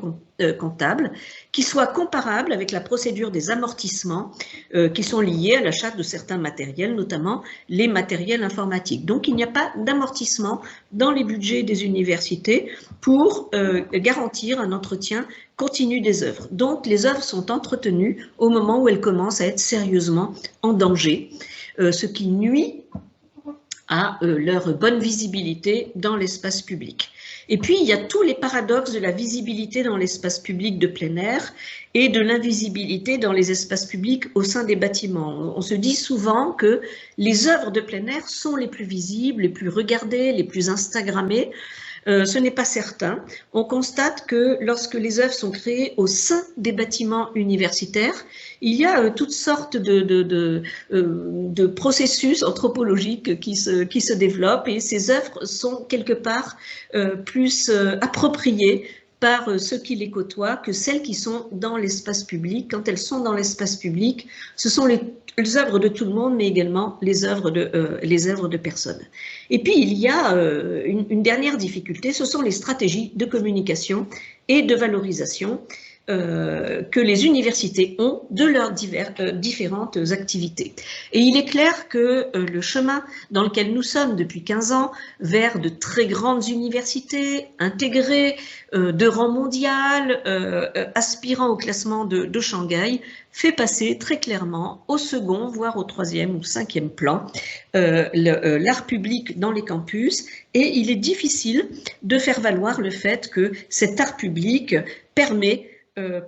comptable qui soit comparable avec la procédure des amortissements qui sont liés à l'achat de certains matériels, notamment les matériels informatiques. Donc il n'y a pas d'amortissement dans les budgets des universités pour garantir un entretien continu des œuvres. Donc les œuvres sont entretenues au moment où elles commencent à être sérieusement en danger, ce qui nuit à leur bonne visibilité dans l'espace public. Et puis, il y a tous les paradoxes de la visibilité dans l'espace public de plein air et de l'invisibilité dans les espaces publics au sein des bâtiments. On se dit souvent que les œuvres de plein air sont les plus visibles, les plus regardées, les plus instagrammées. Ce n'est pas certain. On constate que lorsque les œuvres sont créées au sein des bâtiments universitaires, il y a toutes sortes de processus anthropologiques qui se développent et ces œuvres sont quelque part plus appropriées par ceux qui les côtoient que celles qui sont dans l'espace public. Quand elles sont dans l'espace public, ce sont les œuvres de tout le monde, mais également les œuvres de personnes. Et puis, il y a une dernière difficulté, ce sont les stratégies de communication et de valorisation que les universités ont de leurs différentes activités. Et il est clair que le chemin dans lequel nous sommes depuis 15 ans vers de très grandes universités intégrées, de rang mondial, aspirant au classement de Shanghai, fait passer très clairement au second, voire au troisième ou cinquième plan l'art public dans les campus. Et il est difficile de faire valoir le fait que cet art public permet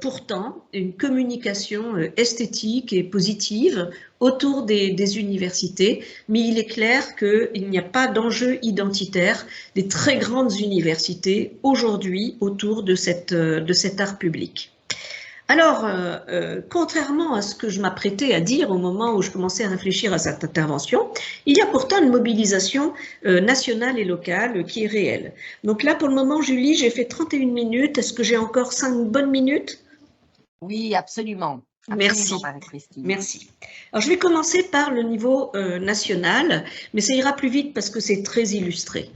pourtant une communication esthétique et positive autour des universités, mais il est clair qu'il n'y a pas d'enjeu identitaire des très grandes universités aujourd'hui autour de cet art public. Alors, contrairement à ce que je m'apprêtais à dire au moment où je commençais à réfléchir à cette intervention, il y a pourtant une mobilisation nationale et locale qui est réelle. Donc là, pour le moment, Julie, j'ai fait 31 minutes. Est-ce que j'ai encore 5 bonnes minutes? Oui, absolument. Merci. Merci. Alors, je vais commencer par le niveau national, mais ça ira plus vite parce que c'est très illustré.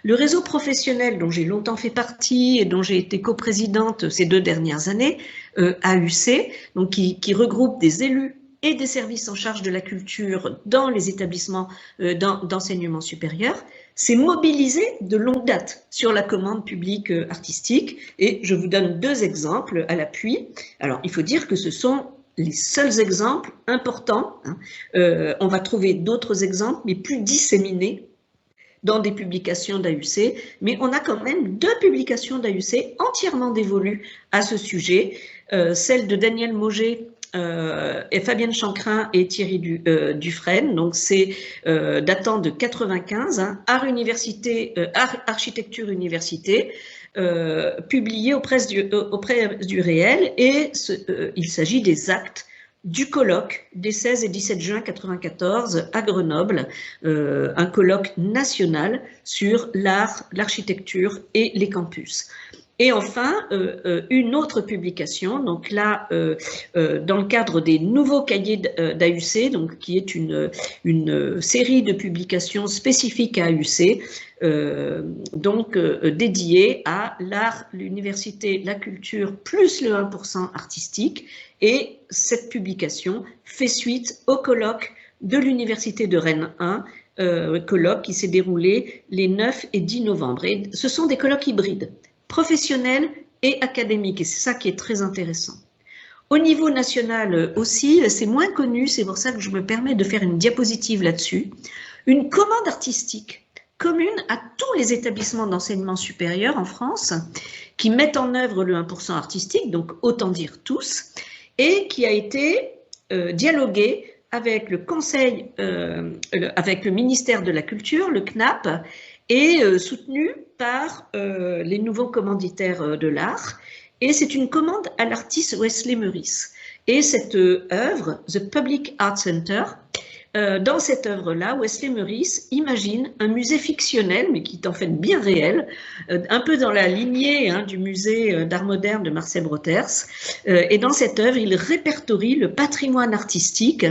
Le réseau professionnel dont j'ai longtemps fait partie et dont j'ai été coprésidente ces 2 dernières années, AUC, donc qui regroupe des élus et des services en charge de la culture dans les établissements d'enseignement supérieur, s'est mobilisé de longue date sur la commande publique artistique. Et je vous donne 2 exemples à l'appui. Alors, il faut dire que ce sont les seuls exemples importants. On va trouver d'autres exemples, mais plus disséminés dans des publications d'AUC, mais on a quand même 2 publications d'AUC entièrement dévolues à ce sujet, celle de Daniel Mauger et Fabienne Chancrin et Thierry Dufresne, donc c'est datant de 95, Art Architecture Université, publié auprès du réel, et il s'agit des actes du colloque des 16 et 17 juin 1994 à Grenoble, un colloque national sur l'art, l'architecture et les campus. Et enfin, une autre publication, donc là, dans le cadre des nouveaux cahiers d'AUC, donc qui est une série de publications spécifiques à AUC, dédiées à l'art, l'université, la culture, plus le 1% artistique. Et cette publication fait suite au colloque de l'Université de Rennes 1, colloque qui s'est déroulé les 9 et 10 novembre. Et ce sont des colloques hybrides, professionnels et académiques, et c'est ça qui est très intéressant. Au niveau national aussi, c'est moins connu, c'est pour ça que je me permets de faire une diapositive là-dessus. Une commande artistique commune à tous les établissements d'enseignement supérieur en France qui mettent en œuvre le 1% artistique, donc autant dire tous, et qui a été dialoguée avec le Conseil, avec le ministère de la Culture, le CNAP, et soutenue par les nouveaux commanditaires de l'art. Et c'est une commande à l'artiste Wesley Meurice. Et cette œuvre, The Public Art Center, dans cette œuvre-là, Wesley Meurice imagine un musée fictionnel, mais qui est en fait bien réel, un peu dans la lignée du musée d'art moderne de Marcel Brothers. Et dans cette œuvre, il répertorie le patrimoine artistique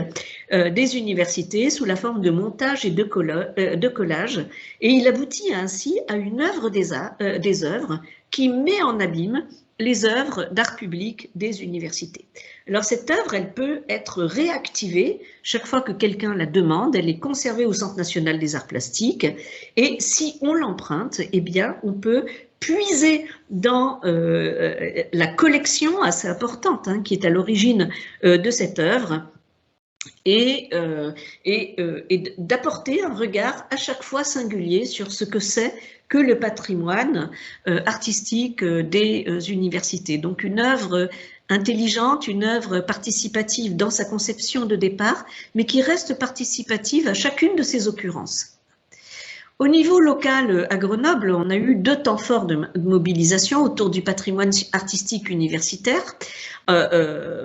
des universités sous la forme de montage et de collage. Et il aboutit ainsi à une œuvre des œuvres qui met en abîme les œuvres d'art public des universités. Alors cette œuvre, elle peut être réactivée chaque fois que quelqu'un la demande, elle est conservée au Centre national des arts plastiques, et si on l'emprunte, eh bien on peut puiser dans la collection assez importante qui est à l'origine de cette œuvre, et d'apporter un regard à chaque fois singulier sur ce que c'est que le patrimoine artistique des universités. Donc une œuvre intelligente, une œuvre participative dans sa conception de départ, mais qui reste participative à chacune de ses occurrences. Au niveau local, à Grenoble, on a eu 2 temps forts de mobilisation autour du patrimoine artistique universitaire,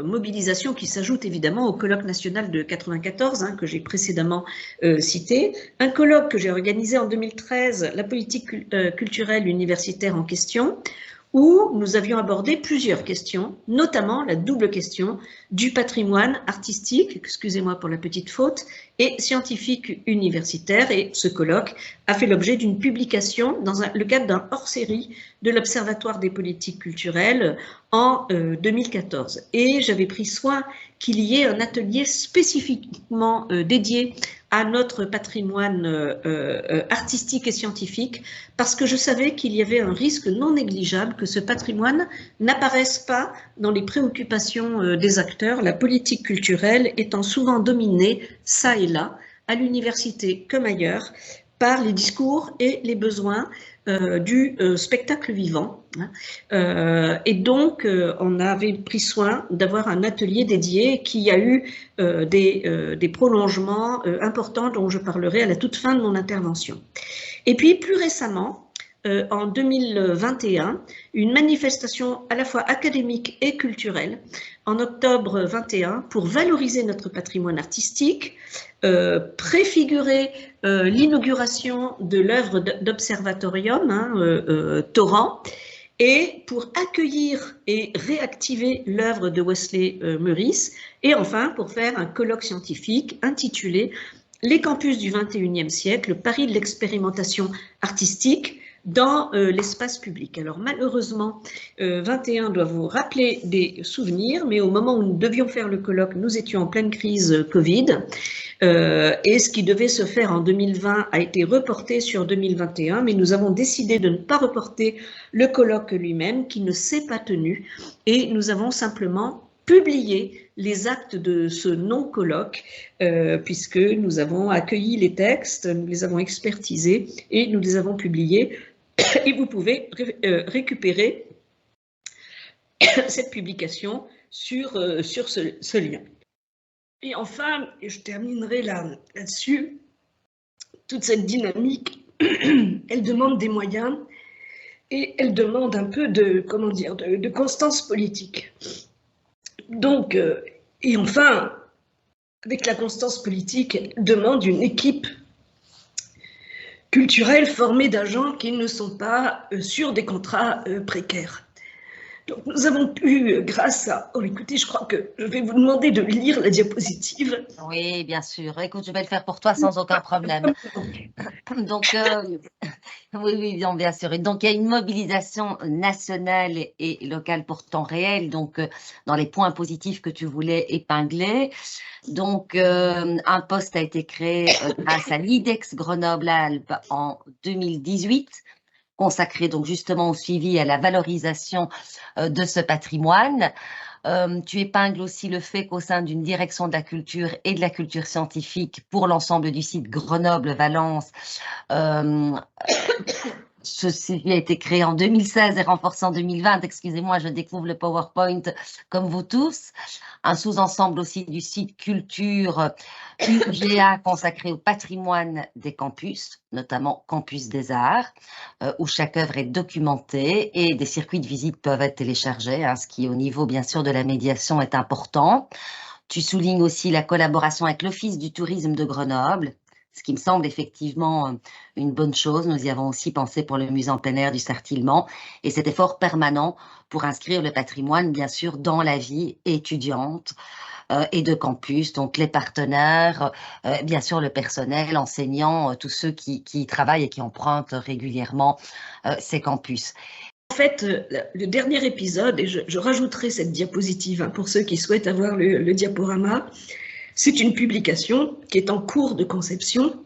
mobilisation qui s'ajoute évidemment au colloque national de 94 que j'ai précédemment cité, un colloque que j'ai organisé en 2013, la politique culturelle universitaire en question, où nous avions abordé plusieurs questions, notamment la double question du patrimoine artistique, excusez-moi pour la petite faute, et scientifique universitaire. Et ce colloque a fait l'objet d'une publication dans le cadre d'un hors-série de l'Observatoire des politiques culturelles en 2014. Et j'avais pris soin qu'il y ait un atelier spécifiquement dédié à notre patrimoine artistique et scientifique, parce que je savais qu'il y avait un risque non négligeable que ce patrimoine n'apparaisse pas dans les préoccupations des acteurs, la politique culturelle étant souvent dominée, ça et là, à l'université comme ailleurs, par les discours et les besoins du spectacle vivant. Et donc, on avait pris soin d'avoir un atelier dédié qui a eu des prolongements importants dont je parlerai à la toute fin de mon intervention. Et puis, plus récemment, en 2021, une manifestation à la fois académique et culturelle en octobre 21 pour valoriser notre patrimoine artistique, préfigurer l'inauguration de l'œuvre d'Observatorium, Torrent, et pour accueillir et réactiver l'œuvre de Wesley Meurice, et enfin pour faire un colloque scientifique intitulé « Les campus du XXIe siècle, Paris de l'expérimentation artistique », dans l'espace public. Alors malheureusement, 21 doit vous rappeler des souvenirs, mais au moment où nous devions faire le colloque, nous étions en pleine crise Covid, et ce qui devait se faire en 2020 a été reporté sur 2021, mais nous avons décidé de ne pas reporter le colloque lui-même, qui ne s'est pas tenu, et nous avons simplement publié les actes de ce non-colloque, puisque nous avons accueilli les textes, nous les avons expertisés et nous les avons publiés. Et vous pouvez récupérer cette publication sur ce lien. Et enfin, et je terminerai là-dessus, toute cette dynamique, elle demande des moyens et elle demande un peu de, comment dire, de constance politique. Donc, Et enfin, avec la constance politique, elle demande une équipe culturelle formée d'agents qui ne sont pas sur des contrats précaires. Donc nous avons pu, grâce à... Oh, écoutez, je crois que je vais vous demander de lire la diapositive. Oui, bien sûr. Écoute, je vais le faire pour toi sans aucun problème. Donc, oui, oui, bien sûr. Et donc, il y a une mobilisation nationale et locale pour temps réel, donc dans les points positifs que tu voulais épingler. Donc, un poste a été créé grâce à l'IDEX Grenoble-Alpes en 2018, consacré donc justement au suivi et à la valorisation de ce patrimoine. Tu épingles aussi le fait qu'au sein d'une direction de la culture et de la culture scientifique pour l'ensemble du site Grenoble-Valence, ceci a été créé en 2016 et renforcé en 2020. Excusez-moi, je découvre le PowerPoint comme vous tous. Un sous-ensemble aussi du site culture UGA consacré au patrimoine des campus, notamment Campus des Arts, où chaque œuvre est documentée et des circuits de visite peuvent être téléchargés, hein, ce qui au niveau bien sûr de la médiation est important. Tu soulignes aussi la collaboration avec l'Office du tourisme de Grenoble, ce qui me semble effectivement une bonne chose. Nous y avons aussi pensé pour le musée en plein air du Sartillement et cet effort permanent pour inscrire le patrimoine, bien sûr, dans la vie étudiante et de campus, donc les partenaires, bien sûr le personnel, enseignants, tous ceux qui travaillent et qui empruntent régulièrement ces campus. En fait, le dernier épisode, et je rajouterai cette diapositive hein, pour ceux qui souhaitent avoir le diaporama, c'est une publication qui est en cours de conception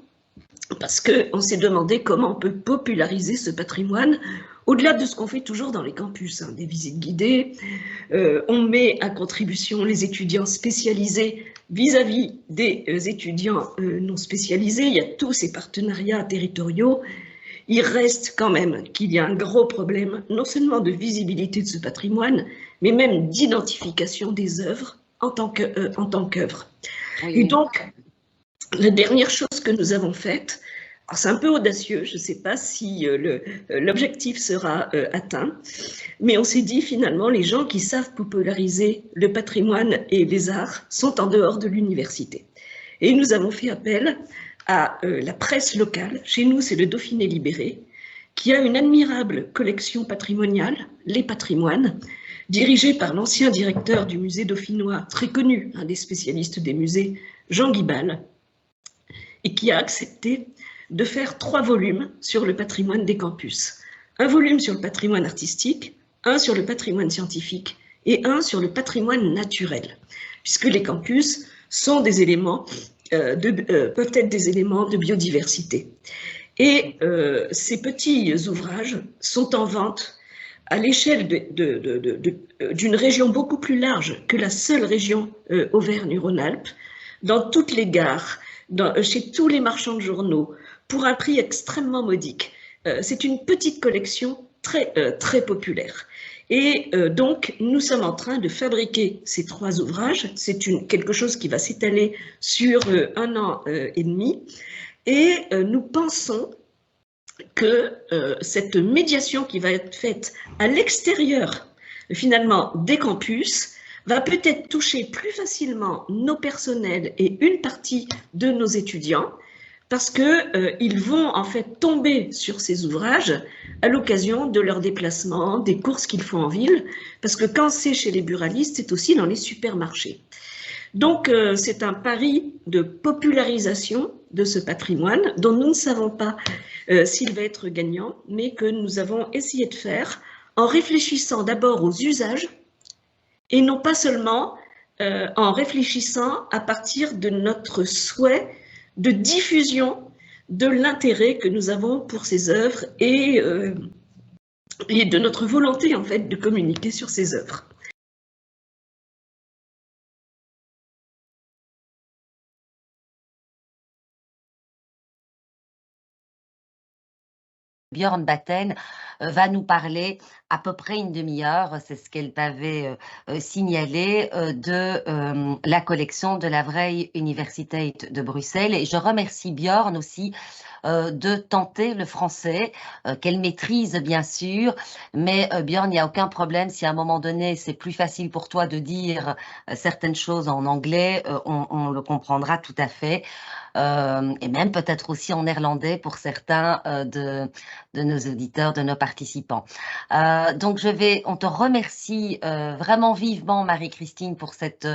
parce qu'on s'est demandé comment on peut populariser ce patrimoine au-delà de ce qu'on fait toujours dans les campus, hein, des visites guidées. On met à contribution les étudiants spécialisés vis-à-vis des étudiants non spécialisés. Il y a tous ces partenariats territoriaux. Il reste quand même qu'il y a un gros problème, non seulement de visibilité de ce patrimoine, mais même d'identification des œuvres en tant qu'œuvre. Oui, et donc, la dernière chose que nous avons faite, c'est un peu audacieux, je ne sais pas si l'objectif sera atteint, mais on s'est dit finalement, les gens qui savent populariser le patrimoine et les arts sont en dehors de l'université. Et nous avons fait appel à la presse locale, chez nous c'est le Dauphiné Libéré, qui a une admirable collection patrimoniale, Les Patrimoines, dirigée par l'ancien directeur du musée dauphinois, très connu, un des spécialistes des musées, Jean Guibal, et qui a accepté de faire 3 volumes sur le patrimoine des campus. Un volume sur le patrimoine artistique, un sur le patrimoine scientifique et un sur le patrimoine naturel, puisque les campus sont des éléments peuvent être des éléments de biodiversité. Et ces petits ouvrages sont en vente à l'échelle d'une région beaucoup plus large que la seule région Auvergne-Rhône-Alpes, dans toutes les gares, chez tous les marchands de journaux, pour un prix extrêmement modique. C'est une petite collection très populaire. Et donc, nous sommes en train de fabriquer ces 3 ouvrages. C'est quelque chose qui va s'étaler sur 1 an et demi. Et nous pensons que cette médiation qui va être faite à l'extérieur, finalement, des campus, va peut-être toucher plus facilement nos personnels et une partie de nos étudiants, parce qu'ils vont en fait tomber sur ces ouvrages à l'occasion de leurs déplacements, des courses qu'ils font en ville, parce que quand c'est chez les buralistes, c'est aussi dans les supermarchés. Donc c'est un pari de popularisation de ce patrimoine dont nous ne savons pas s'il va être gagnant, mais que nous avons essayé de faire en réfléchissant d'abord aux usages et non pas seulement en réfléchissant à partir de notre souhait de diffusion de l'intérêt que nous avons pour ces œuvres et de notre volonté en fait de communiquer sur ces œuvres. Björn Batten va nous parler à peu près une demi-heure, c'est ce qu'elle t'avait signalé, de la collection de la Vrije Universiteit de Bruxelles. Et je remercie Björn aussi de tenter le français, qu'elle maîtrise bien sûr, mais Björn, il n'y a aucun problème si à un moment donné c'est plus facile pour toi de dire certaines choses en anglais, on le comprendra tout à fait. Et même peut-être aussi en néerlandais pour certains de nos auditeurs, de nos participants. Donc on te remercie vraiment vivement, Marie-Christine, pour cet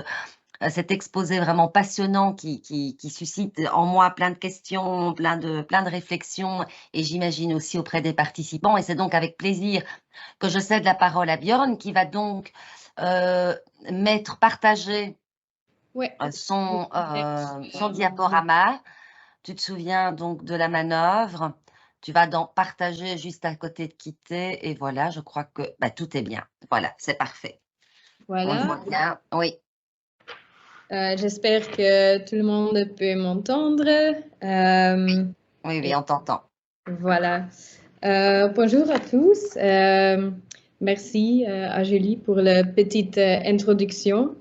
exposé vraiment passionnant qui suscite en moi plein de questions, plein de réflexions, et j'imagine aussi auprès des participants. Et c'est donc avec plaisir que je cède la parole à Björn, qui va donc partager Ouais. son diaporama. Tu te souviens donc de la manœuvre. Tu vas donc partager juste à côté de quitter. Et voilà, je crois que tout est bien. Voilà, c'est parfait. Voilà. On le voit bien. Oui. J'espère que tout le monde peut m'entendre. Oui, on t'entend. Voilà. Bonjour à tous. Merci à Julie pour la petite introduction.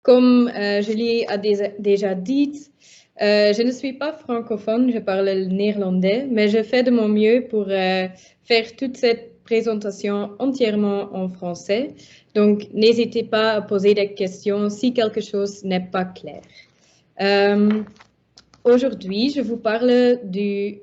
Comme Julie a déjà dit, je ne suis pas francophone, je parle le néerlandais, mais je fais de mon mieux pour faire toute cette présentation entièrement en français. Donc, n'hésitez pas à poser des questions si quelque chose n'est pas clair. Aujourd'hui, je vous parle du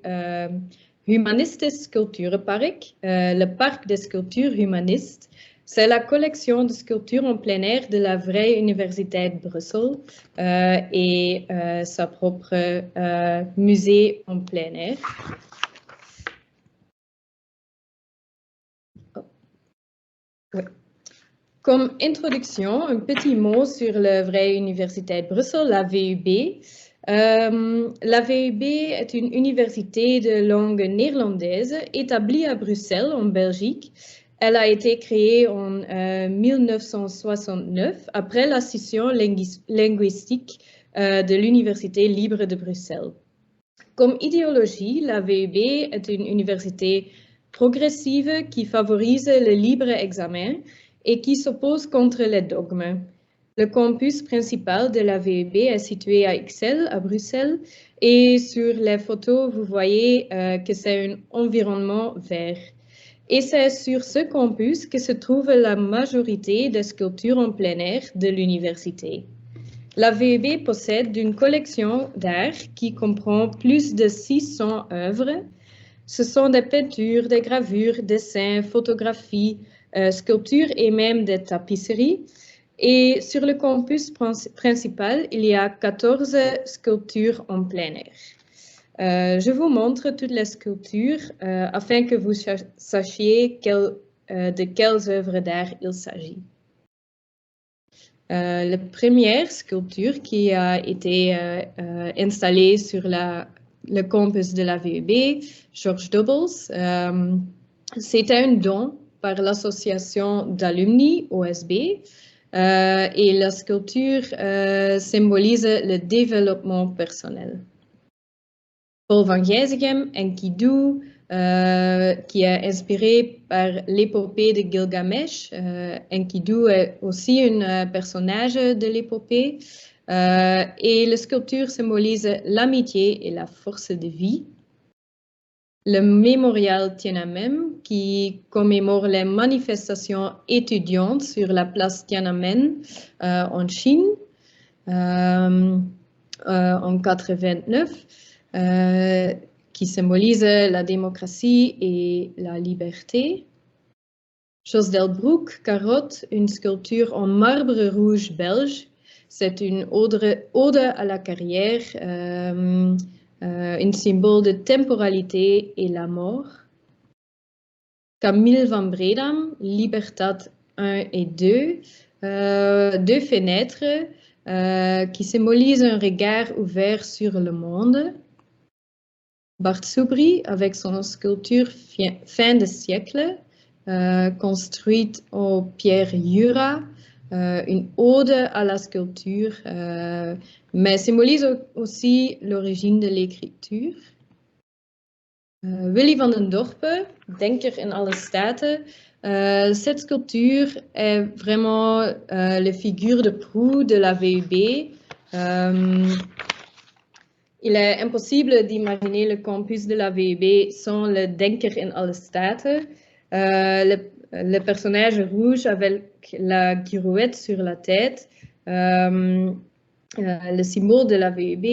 Humanistische Sculpturenpark, le parc des sculptures humanistes. C'est la collection de sculptures en plein air de la vraie Université de Bruxelles et sa propre musée en plein air. Oh. Ouais. Comme introduction, un petit mot sur la vraie Université de Bruxelles, la VUB. La VUB est une université de langue néerlandaise établie à Bruxelles, en Belgique. Elle a été créée en 1969 après la scission linguistique de l'Université libre de Bruxelles. Comme idéologie, la VUB est une université progressive qui favorise le libre examen et qui s'oppose contre les dogmes. Le campus principal de la VUB est situé à Ixelles, à Bruxelles, et sur les photos, vous voyez que c'est un environnement vert. Et c'est sur ce campus que se trouve la majorité des sculptures en plein air de l'université. La VUB possède une collection d'art qui comprend plus de 600 œuvres. Ce sont des peintures, des gravures, dessins, photographies, sculptures et même des tapisseries. Et sur le campus principal, il y a 14 sculptures en plein air. Je vous montre toutes les sculptures afin que vous sachiez de quelles œuvres d'art il s'agit. La première sculpture qui a été installée sur le campus de la VUB, George Doubles, c'était un don par l'association d'alumni OSB et la sculpture symbolise le développement personnel. Paul van Gijsegem, Enkidu, qui est inspiré par l'épopée de Gilgamesh. Enkidu est aussi un personnage de l'épopée. Et la sculpture symbolise l'amitié et la force de vie. Le mémorial Tiananmen, qui commémore les manifestations étudiantes sur la place Tiananmen en Chine en 1989. Qui symbolise la démocratie et la liberté. Jos Delbroek, Carotte, une sculpture en marbre rouge belge. C'est une ode à la carrière, un symbole de temporalité et la mort. Camille van Bredam, Libertad 1 et 2, deux fenêtres qui symbolisent un regard ouvert sur le monde. Bart Soubry, avec son sculpture fin de siècle, construite en pierre Jura, une ode à la sculpture, mais symbolise aussi l'origine de l'écriture. Willy van den Dorpe, Denker in alle Staten. Cette sculpture est vraiment la figure de proue de la VUB. Il est impossible d'imaginer le campus de la VUB sans le denker in alle staten. Le personnage rouge avec la girouette sur la tête, le symbole de la VUB.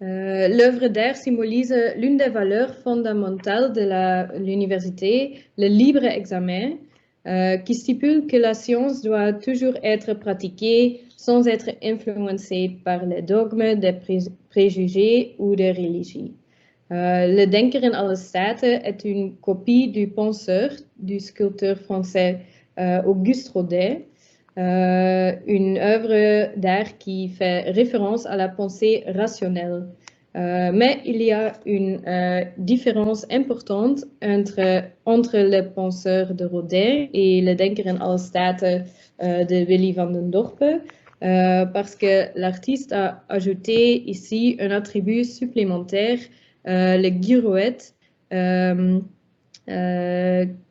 L'œuvre d'art symbolise l'une des valeurs fondamentales de l'université, le libre examen, qui stipule que la science doit toujours être pratiquée sans être influencée par les dogmes, des préjugés ou des religions. Le Denker in alle staten est une copie du Penseur du sculpteur français Auguste Rodin, une œuvre d'art qui fait référence à la pensée rationnelle. Mais il y a une différence importante entre le penseur de Rodin et le Denker in alle staten de Willy van den Dorpel, parce que l'artiste a ajouté ici un attribut supplémentaire, le girouette,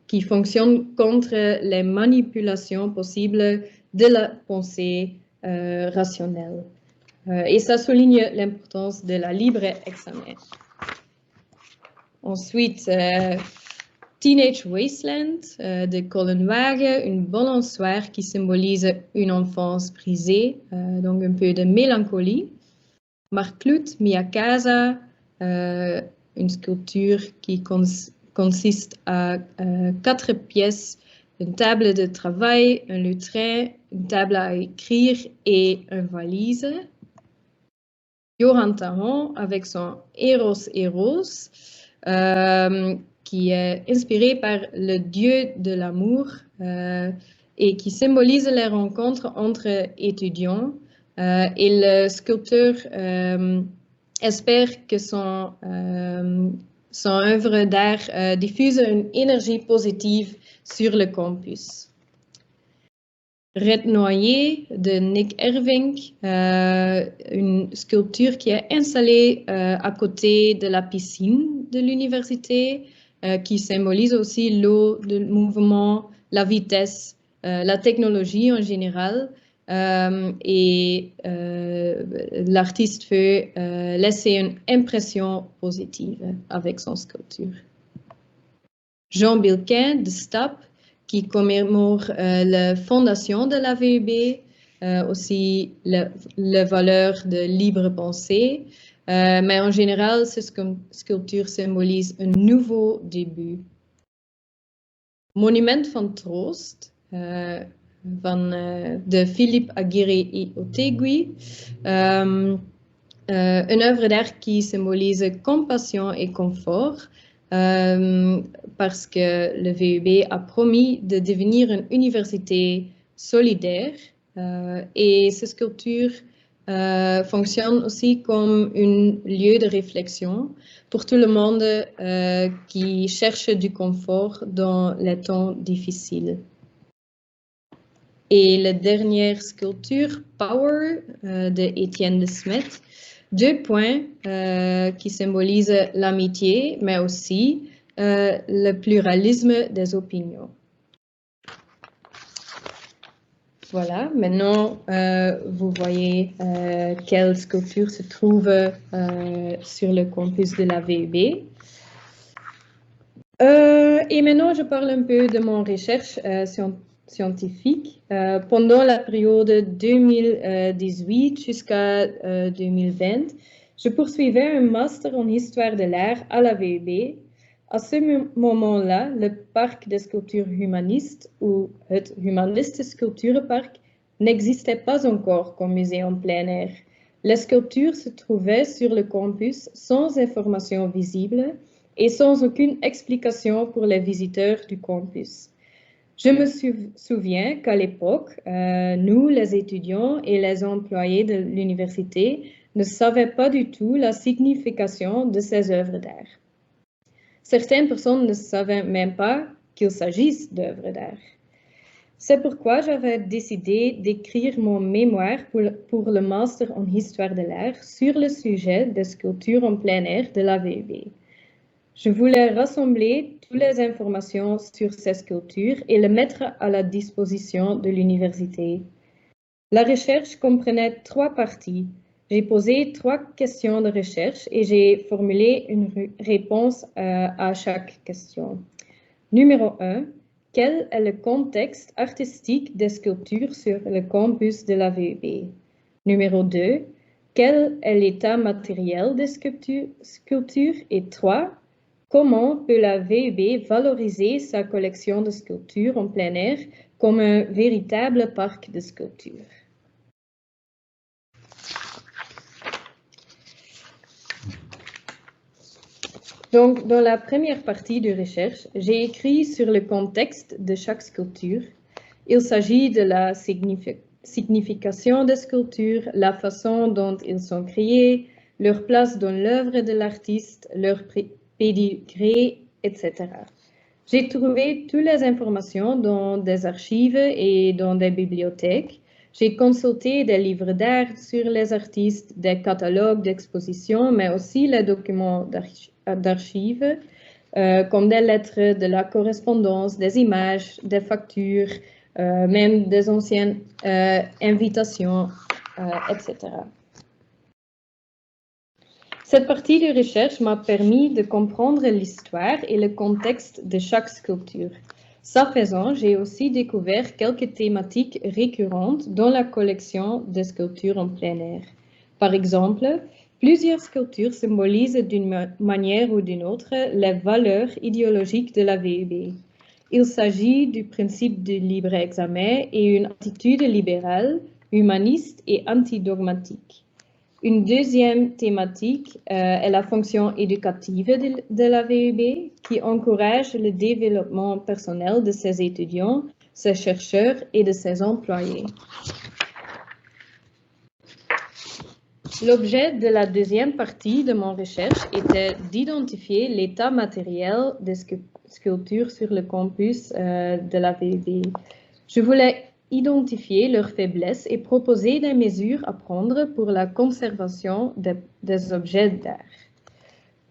qui fonctionne contre les manipulations possibles de la pensée rationnelle. Et ça souligne l'importance de la libre examen. Ensuite, Teenage Wasteland de Colin Waage, une balançoire qui symbolise une enfance brisée, donc un peu de mélancolie. Marc Clout, Mia Casa, une sculpture qui consiste à 4 pièces, une table de travail, un lutrin, une table à écrire et une valise. Johan Taron avec son Eros Eros, qui est inspiré par le dieu de l'amour et qui symbolise les rencontres entre étudiants. Et le sculpteur espère que son œuvre d'art diffuse une énergie positive sur le campus. Red Noyer de Nick Erving, une sculpture qui est installée à côté de la piscine de l'université, qui symbolise aussi l'eau, le mouvement, la vitesse, la technologie en général. Et l'artiste veut laisser une impression positive avec son sculpture. Jean Bilquin de Stap, qui commémore la fondation de la VUB, aussi la valeur de libre pensée, mais en général, cette sculpture symbolise un nouveau début. Monument van Troost, de Philippe Aguirre et Otegui, une œuvre d'art qui symbolise compassion et confort, parce que le VUB a promis de devenir une université solidaire, et cette sculpture fonctionne aussi comme un lieu de réflexion pour tout le monde qui cherche du confort dans les temps difficiles. Et la dernière sculpture, Power, de Étienne de Smet, 2 points qui symbolisent l'amitié, mais aussi le pluralisme des opinions. Voilà, maintenant vous voyez quelle sculpture se trouve sur le campus de la VUB. Et maintenant, je parle un peu de mon recherche scientifique. Pendant la période 2018 jusqu'à 2020, je poursuivais un master en histoire de l'art à la VUB. À ce moment-là, le parc des sculptures humanistes ou het Humanistisch Sculpturenpark n'existait pas encore comme musée en plein air. Les sculptures se trouvaient sur le campus sans information visible et sans aucune explication pour les visiteurs du campus. Je me souviens qu'à l'époque, nous, les étudiants et les employés de l'université, ne savaient pas du tout la signification de ces œuvres d'art. Certaines personnes ne savaient même pas qu'il s'agisse d'œuvres d'art. C'est pourquoi j'avais décidé d'écrire mon mémoire pour le master en histoire de l'art sur le sujet des sculptures en plein air de la VUB. Je voulais rassembler toutes les informations sur ces sculptures et les mettre à la disposition de l'université. La recherche comprenait 3 parties. J'ai posé 3 questions de recherche et j'ai formulé une réponse à chaque question. Numéro 1. Quel est le contexte artistique des sculptures sur le campus de la VUB? Numéro 2. Quel est l'état matériel des sculptures? Et 3. Comment peut la VUB valoriser sa collection de sculptures en plein air comme un véritable parc de sculptures? Donc, dans la première partie de recherche, j'ai écrit sur le contexte de chaque sculpture. Il s'agit de la signification des sculptures, la façon dont ils sont créés, leur place dans l'œuvre de l'artiste, leur pédigré, etc. J'ai trouvé toutes les informations dans des archives et dans des bibliothèques. J'ai consulté des livres d'art sur les artistes, des catalogues d'exposition, mais aussi les documents d'archives, comme des lettres, de la correspondance, des images, des factures, même des anciennes invitations, etc. Cette partie de recherche m'a permis de comprendre l'histoire et le contexte de chaque sculpture. Ça faisant, j'ai aussi découvert quelques thématiques récurrentes dans la collection de sculptures en plein air. Par exemple, plusieurs sculptures symbolisent d'une manière ou d'une autre les valeurs idéologiques de la VUB. Il s'agit du principe du libre examen et une attitude libérale, humaniste et antidogmatique. Une deuxième thématique est la fonction éducative de la VUB qui encourage le développement personnel de ses étudiants, ses chercheurs et de ses employés. L'objet de la deuxième partie de mon recherche était d'identifier l'état matériel des sculptures sur le campus de la VUB. Je voulais identifier leurs faiblesses et proposer des mesures à prendre pour la conservation des objets d'art.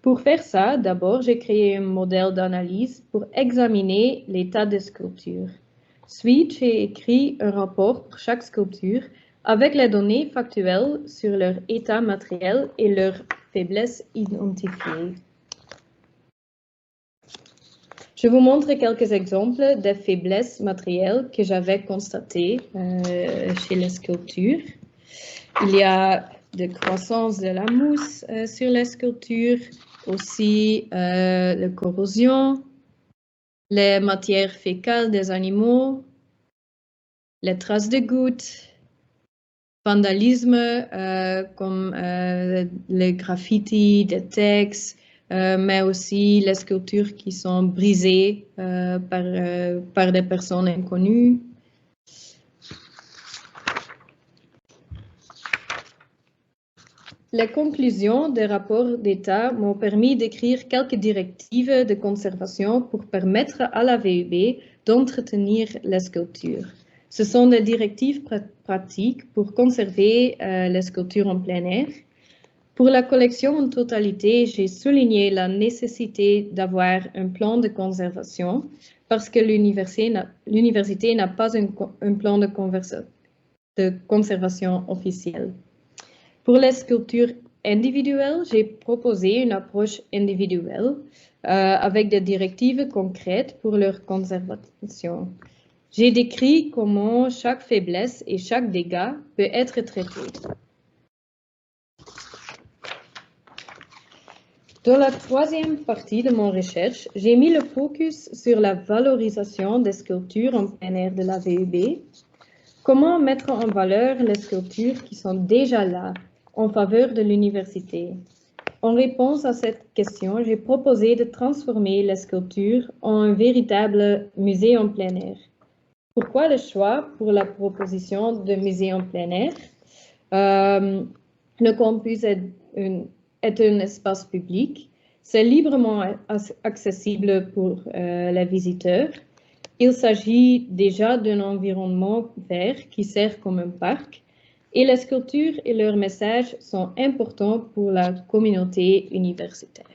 Pour faire ça, d'abord, j'ai créé un modèle d'analyse pour examiner l'état des sculptures. Ensuite, j'ai écrit un rapport pour chaque sculpture avec les données factuelles sur leur état matériel et leurs faiblesses identifiées. Je vous montre quelques exemples des faiblesses matérielles que j'avais constatées chez les sculptures. Il y a de croissance de la mousse sur les sculptures, aussi la corrosion, les matières fécales des animaux, les traces de gouttes, vandalisme comme les graffitis, des textes, mais aussi les sculptures qui sont brisées par des personnes inconnues. Les conclusions des rapports d'État m'ont permis d'écrire quelques directives de conservation pour permettre à la VUB d'entretenir les sculptures. Ce sont des directives pratiques pour conserver les sculptures en plein air. Pour la collection en totalité, j'ai souligné la nécessité d'avoir un plan de conservation parce que l'université n'a pas un plan de conservation officiel. Pour les sculptures individuelles, j'ai proposé une approche individuelle avec des directives concrètes pour leur conservation. J'ai décrit comment chaque faiblesse et chaque dégât peut être traité. Dans la troisième partie de mon recherche, j'ai mis le focus sur la valorisation des sculptures en plein air de la VUB. Comment mettre en valeur les sculptures qui sont déjà là en faveur de l'université? En réponse à cette question, j'ai proposé de transformer les sculptures en un véritable musée en plein air. Pourquoi le choix pour la proposition de musée en plein air? Le campus est un espace public. C'est librement accessible pour les visiteurs. Il s'agit déjà d'un environnement vert qui sert comme un parc. Et les sculptures et leurs messages sont importants pour la communauté universitaire.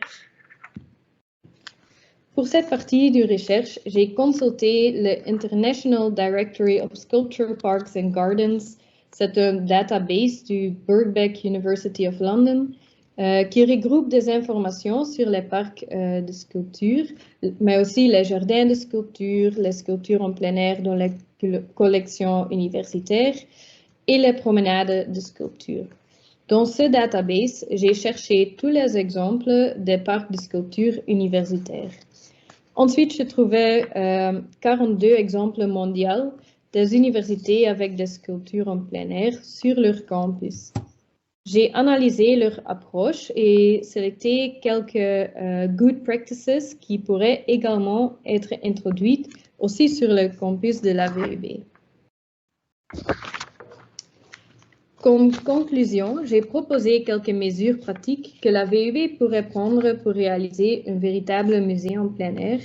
Pour cette partie de recherche, j'ai consulté le International Directory of Sculpture Parks and Gardens. C'est un database du Birkbeck University of London qui regroupe des informations sur les parcs de sculpture, mais aussi les jardins de sculpture, les sculptures en plein air dans les collections universitaires et les promenades de sculpture. Dans ce database, j'ai cherché tous les exemples des parcs de sculpture universitaires. Ensuite, je trouvais 42 exemples mondiaux des universités avec des sculptures en plein air sur leur campus. J'ai analysé leur approche et sélecté quelques good practices qui pourraient également être introduites aussi sur le campus de la VUB. Comme conclusion, j'ai proposé quelques mesures pratiques que la VUB pourrait prendre pour réaliser un véritable musée en plein air.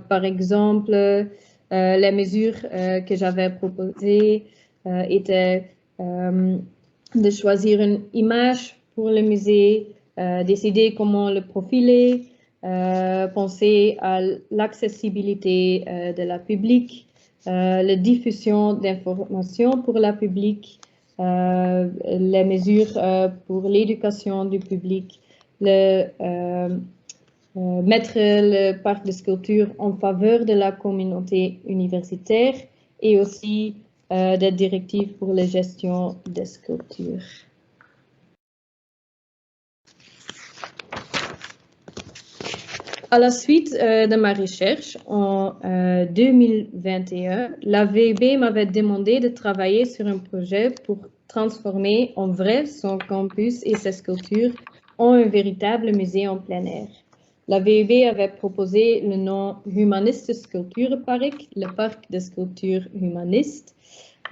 Par exemple, les mesures que j'avais proposées étaient de choisir une image pour le musée, décider comment le profiler, penser à l'accessibilité de la public, la diffusion d'informations pour la public, les mesures pour l'éducation du public, mettre le parc de sculpture en faveur de la communauté universitaire et aussi des directives pour la gestion des sculptures. À la suite de ma recherche, en 2021, la VUB m'avait demandé de travailler sur un projet pour transformer en vrai son campus et ses sculptures en un véritable musée en plein air. La VUB avait proposé le nom Humaniste Sculpture Park, le parc de sculpture humaniste.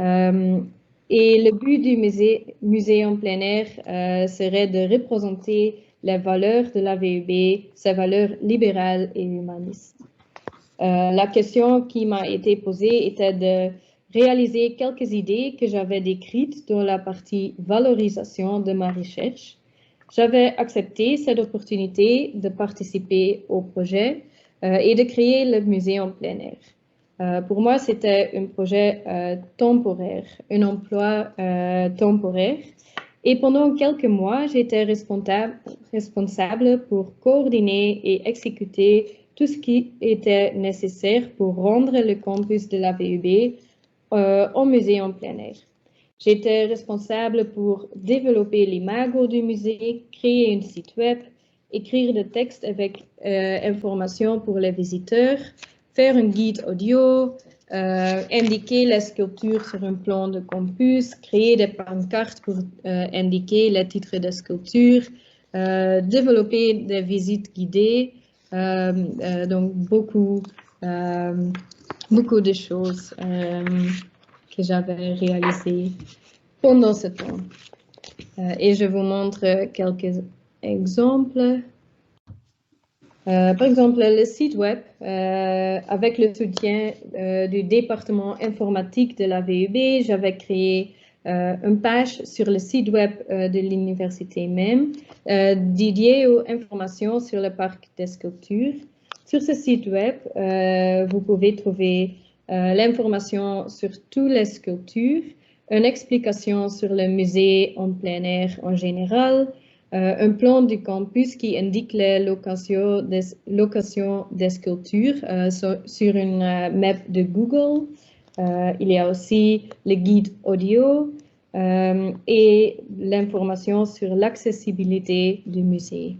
Et le but du musée en plein air serait de représenter les valeurs de la VUB, ses valeurs libérales et humanistes. La question qui m'a été posée était de réaliser quelques idées que j'avais décrites dans la partie valorisation de ma recherche. J'avais accepté cette opportunité de participer au projet et de créer le musée en plein air. Pour moi, c'était un projet temporaire, un emploi temporaire. Et pendant quelques mois, j'étais responsable pour coordonner et exécuter tout ce qui était nécessaire pour rendre le campus de la VUB en musée en plein air. J'étais responsable pour développer l'imago du musée, créer un site web, écrire des textes avec informations pour les visiteurs, faire un guide audio, indiquer les sculptures sur un plan de campus, créer des pancartes pour indiquer les titres des sculptures, développer des visites guidées, donc beaucoup de choses que j'avais réalisées pendant ce temps. Et je vous montre quelques exemples. Par exemple, le site web, avec le soutien du département informatique de la VUB, j'avais créé une page sur le site web de l'université même, dédiée aux informations sur le parc des sculptures. Sur ce site web, vous pouvez trouver l'information sur toutes les sculptures, une explication sur le musée en plein air en général, un plan du campus qui indique les locations des sculptures sur une map de Google. Il y a aussi le guide audio et l'information sur l'accessibilité du musée.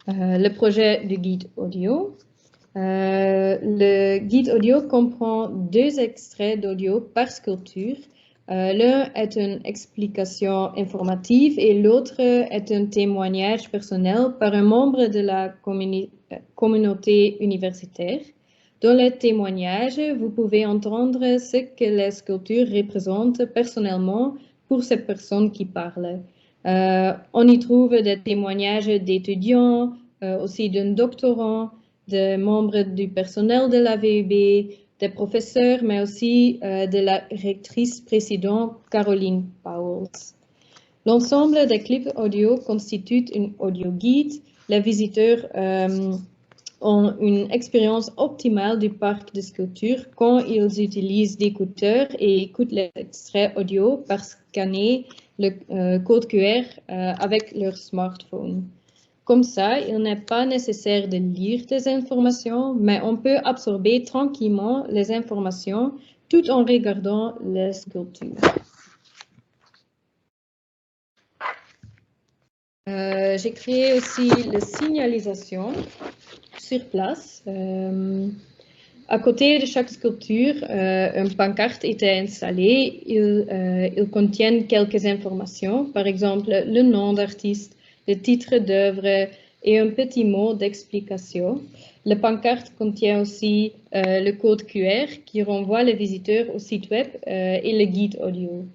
Le projet du guide audio. Le guide audio comprend 2 extraits d'audio par sculpture. L'un est une explication informative et l'autre est un témoignage personnel par un membre de la communauté universitaire. Dans le témoignage, vous pouvez entendre ce que les sculptures représentent personnellement pour ces personnes qui parlent. On y trouve des témoignages d'étudiants, aussi d'un doctorant, de membres du personnel de la VUB, des professeurs, mais aussi de la rectrice précédente, Caroline Powell. L'ensemble des clips audio constitue un audio guide. Les visiteurs ont une expérience optimale du parc de sculpture quand ils utilisent des écouteurs et écoutent les extraits audio par scanner le code QR avec leur smartphone. Comme ça, il n'est pas nécessaire de lire des informations, mais on peut absorber tranquillement les informations tout en regardant les sculptures. J'ai créé aussi la signalisation sur place. À côté de chaque sculpture, une pancarte était installée. Il contient quelques informations, par exemple le nom d'artiste, le titre d'œuvre et un petit mot d'explication. La pancarte contient aussi le code QR qui renvoie les visiteurs au site web et le guide audio.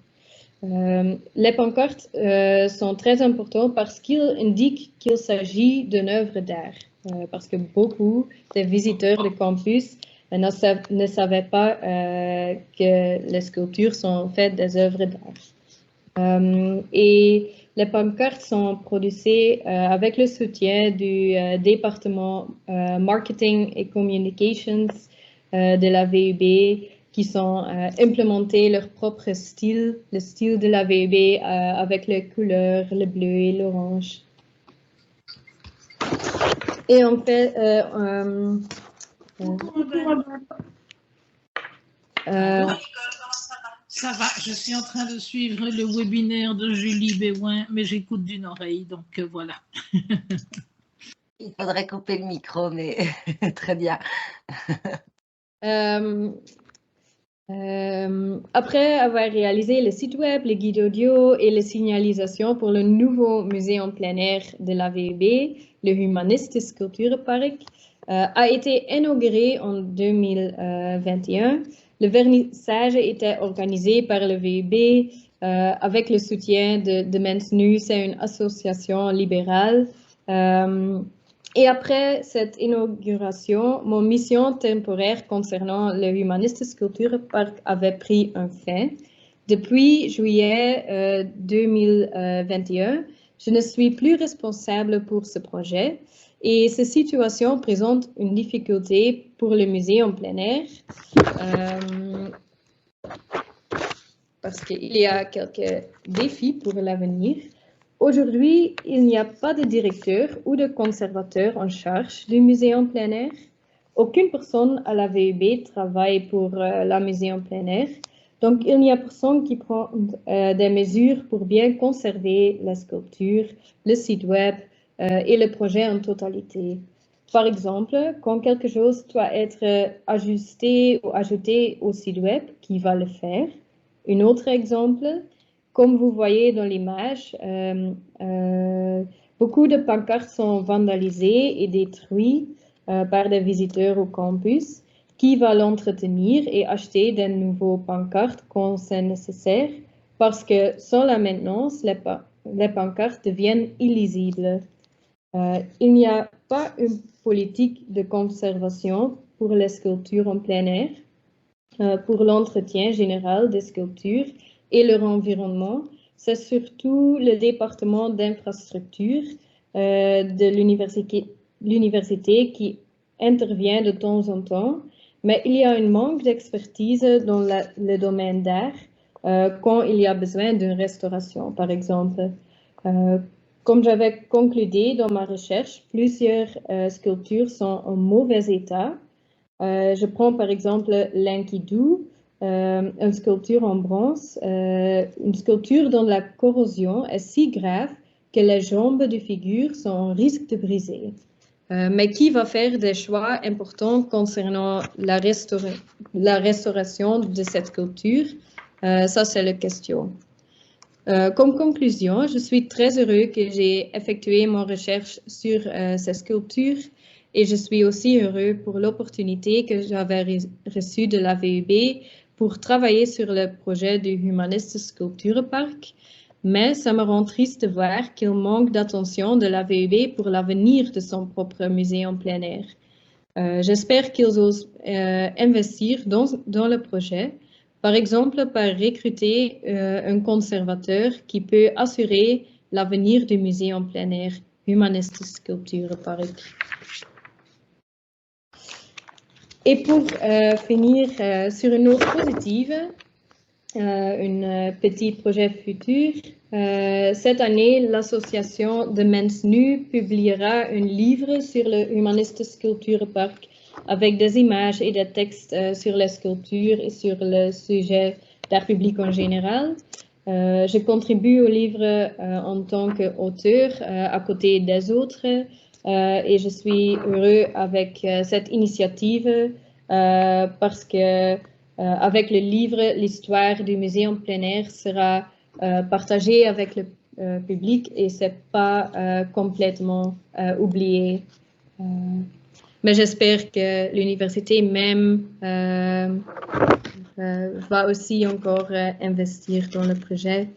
Les pancartes sont très importantes parce qu'ils indiquent qu'il s'agit d'une œuvre d'art, parce que beaucoup de visiteurs de campus ne savaient pas que les sculptures sont faites des œuvres d'art. Et les pancartes sont produites avec le soutien du département Marketing et Communications de la VUB, qui sont implémentés leur propre style, le style de la VUB avec les couleurs, le bleu et l'orange. Et on fait... Ça va, je suis en train de suivre le webinaire de Julie Béouin, mais j'écoute d'une oreille, donc voilà. Il faudrait couper le micro, mais très bien. Après avoir réalisé le site web, les guides audio et les signalisations pour le nouveau musée en plein air de la VUB, le Humanistische Sculpturenpark, a été inauguré en 2021. Le vernissage était organisé par le VUB avec le soutien de Mens Nu, c'est une association libérale. Et après cette inauguration, mon mission temporaire concernant le Humanistische Sculpturenpark avait pris un fin. Depuis juillet 2021, je ne suis plus responsable pour ce projet et cette situation présente une difficulté pour le musée en plein air parce qu'il y a quelques défis pour l'avenir. Aujourd'hui, il n'y a pas de directeur ou de conservateur en charge du musée en plein air. Aucune personne à la VUB travaille pour la musée en plein air. Donc, il n'y a personne qui prend des mesures pour bien conserver la sculpture, le site web et le projet en totalité. Par exemple, quand quelque chose doit être ajusté ou ajouté au site web, qui va le faire? Un autre exemple, comme vous voyez dans l'image, beaucoup de pancartes sont vandalisées et détruites par des visiteurs au campus qui va l'entretenir et acheter de nouveaux pancartes quand c'est nécessaire parce que sans la maintenance, les pancartes deviennent illisibles. Il n'y a pas une politique de conservation pour les sculptures en plein air, pour l'entretien général des sculptures et leur environnement. C'est surtout le département d'infrastructure de l'université qui intervient de temps en temps, mais il y a un manque d'expertise dans le domaine d'art quand il y a besoin d'une restauration, par exemple. Comme j'avais conclu dans ma recherche, plusieurs sculptures sont en mauvais état. Je prends par exemple l'Enkidu, une sculpture en bronze, une sculpture dont la corrosion est si grave que les jambes de figure sont en risque de briser. Mais qui va faire des choix importants concernant la restauration de cette sculpture? Ça, c'est la question. Comme conclusion, je suis très heureux que j'ai effectué mon recherche sur ces sculptures et je suis aussi heureux pour l'opportunité que j'avais reçue de la VUB pour travailler sur le projet du Humanistische Sculpturenpark. Mais ça me rend triste de voir qu'il manque d'attention de la VUB pour l'avenir de son propre musée en plein air. J'espère qu'ils osent investir dans le projet, par exemple par recruter un conservateur qui peut assurer l'avenir du musée en plein air Humanistische Sculpturenpark. Et pour finir sur une note positive, un petit projet futur. Cette année, l'association de Mens Nu publiera un livre sur le Humaniste Sculpturenpark avec des images et des textes sur les sculptures et sur le sujet d'art public en général. Je contribue au livre en tant qu'auteur à côté des autres et je suis heureux avec cette initiative parce que avec le livre, l'histoire du musée en plein air sera partagée avec le public et c'est pas complètement oublié. Mais j'espère que l'université même va aussi encore investir dans le projet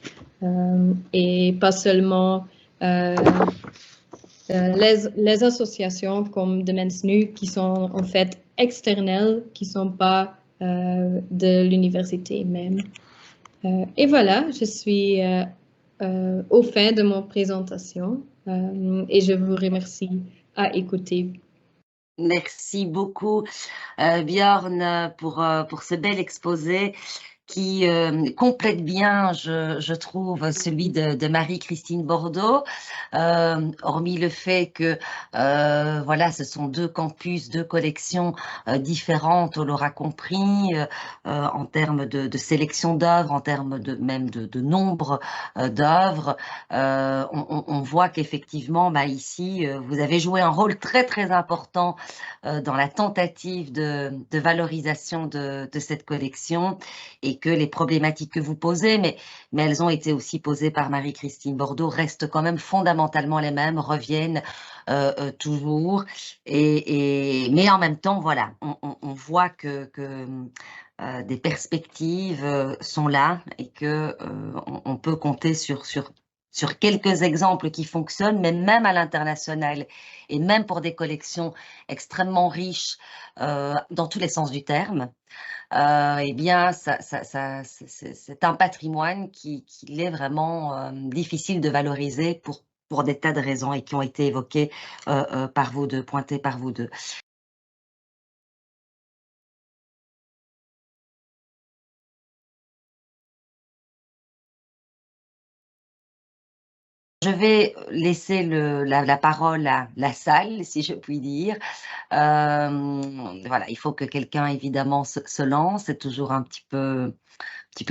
et pas seulement les associations comme de Mens Nu qui sont en fait externelles, qui ne sont pas de l'université même. Et voilà, je suis au fin de mon présentation et je vous remercie à écouter. Merci beaucoup, Björn, pour ce bel exposé qui complète bien, je trouve, celui de Marie-Christine Bordeaux, hormis le fait que voilà, ce sont deux campus, deux collections différentes, on l'aura compris, en termes de sélection d'œuvres, en termes même de nombre d'œuvres. On voit qu'effectivement, ici, vous avez joué un rôle très très important dans la tentative de valorisation de cette collection et que les problématiques que vous posez, mais elles ont été aussi posées par Marie-Christine Bordeaux, restent quand même fondamentalement les mêmes, reviennent toujours. Mais en même temps, voilà, on voit que des perspectives sont là et que on peut compter sur quelques exemples qui fonctionnent, mais même à l'international et même pour des collections extrêmement riches dans tous les sens du terme, eh bien, c'est un patrimoine qu'il est vraiment difficile de valoriser pour des tas de raisons et qui ont été évoquées par vous deux, pointées par vous deux. Je vais laisser la parole à la salle, si je puis dire. Voilà, il faut que quelqu'un, évidemment, se lance. C'est toujours un petit peu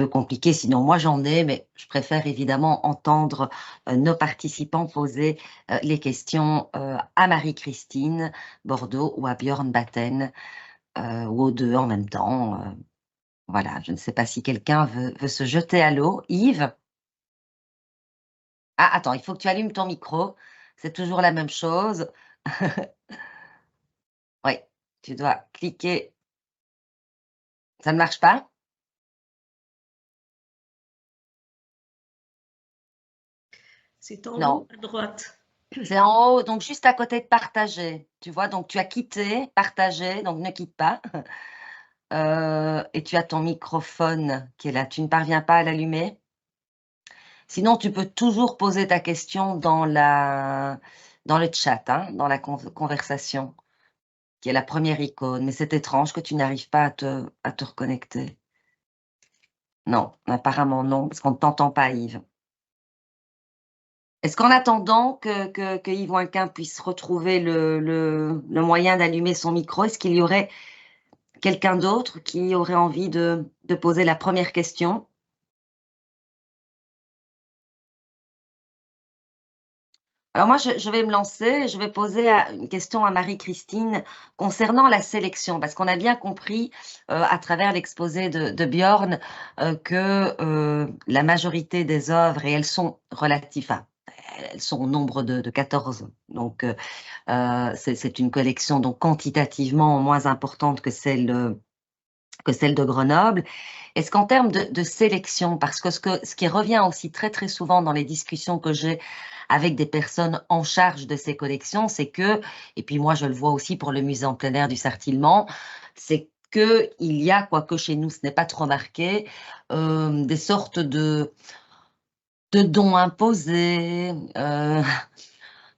compliqué. Sinon, moi, j'en ai, mais je préfère évidemment entendre nos participants poser les questions à Marie-Christine Bordeaux ou à Björn Batten ou aux deux en même temps. Voilà, je ne sais pas si quelqu'un veut se jeter à l'eau. Yves? Ah, attends, il faut que tu allumes ton micro. C'est toujours la même chose. Oui, tu dois cliquer. Ça ne marche pas? C'est en Non. haut à droite. C'est en haut, donc juste à côté de partager. Tu vois, donc tu as quitté, partagé, donc ne quitte pas. Et tu as ton microphone qui est là. Tu ne parviens pas à l'allumer? Sinon, tu peux toujours poser ta question dans le chat, hein, dans la conversation, qui est la première icône. Mais c'est étrange que tu n'arrives pas à te reconnecter. Non, apparemment non, parce qu'on ne t'entend pas, Yves. Est-ce qu'en attendant que Yves Ouinquin puisse retrouver le moyen d'allumer son micro, est-ce qu'il y aurait quelqu'un d'autre qui aurait envie de poser la première question? Alors moi, je vais me lancer, je vais poser une question à Marie-Christine concernant la sélection, parce qu'on a bien compris à travers l'exposé de Björn que la majorité des œuvres, et elles sont relatives à, elles sont au nombre de 14, donc c'est une collection donc quantitativement moins importante que celle de Grenoble. Est-ce qu'en termes de sélection, parce que ce qui revient aussi très très souvent dans les discussions que j'ai avec des personnes en charge de ces collections, c'est que, et puis moi je le vois aussi pour le musée en plein air du Sartillement, c'est qu'il y a, quoique chez nous ce n'est pas trop marqué, des sortes de dons imposés,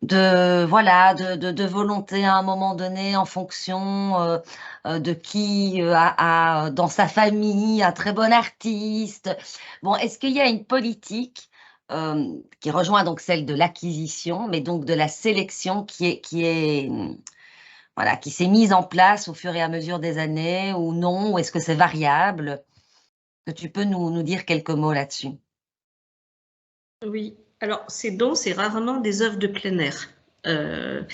voilà, de volonté à un moment donné en fonction de qui a dans sa famille un très bon artiste. Bon, est-ce qu'il y a une politique qui rejoint donc celle de l'acquisition, mais donc de la sélection voilà, qui s'est mise en place au fur et à mesure des années ou non, ou est-ce que c'est variable? Que tu peux nous dire quelques mots là-dessus? Oui, alors ces dons, c'est rarement des œuvres de plein air.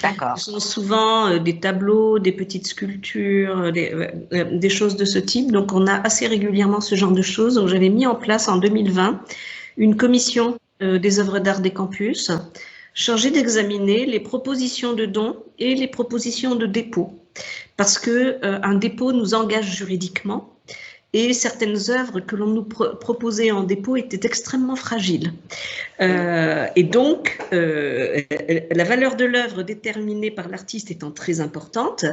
D'accord. Ce sont souvent des tableaux, des petites sculptures, des choses de ce type. Donc, on a assez régulièrement ce genre de choses. Donc, j'avais mis en place en 2020 une commission des œuvres d'art des campus chargée d'examiner les propositions de dons et les propositions de dépôt. Parce que un dépôt nous engage juridiquement. Et certaines œuvres que l'on nous proposait en dépôt étaient extrêmement fragiles. Et donc, la valeur de l'œuvre déterminée par l'artiste étant très importante,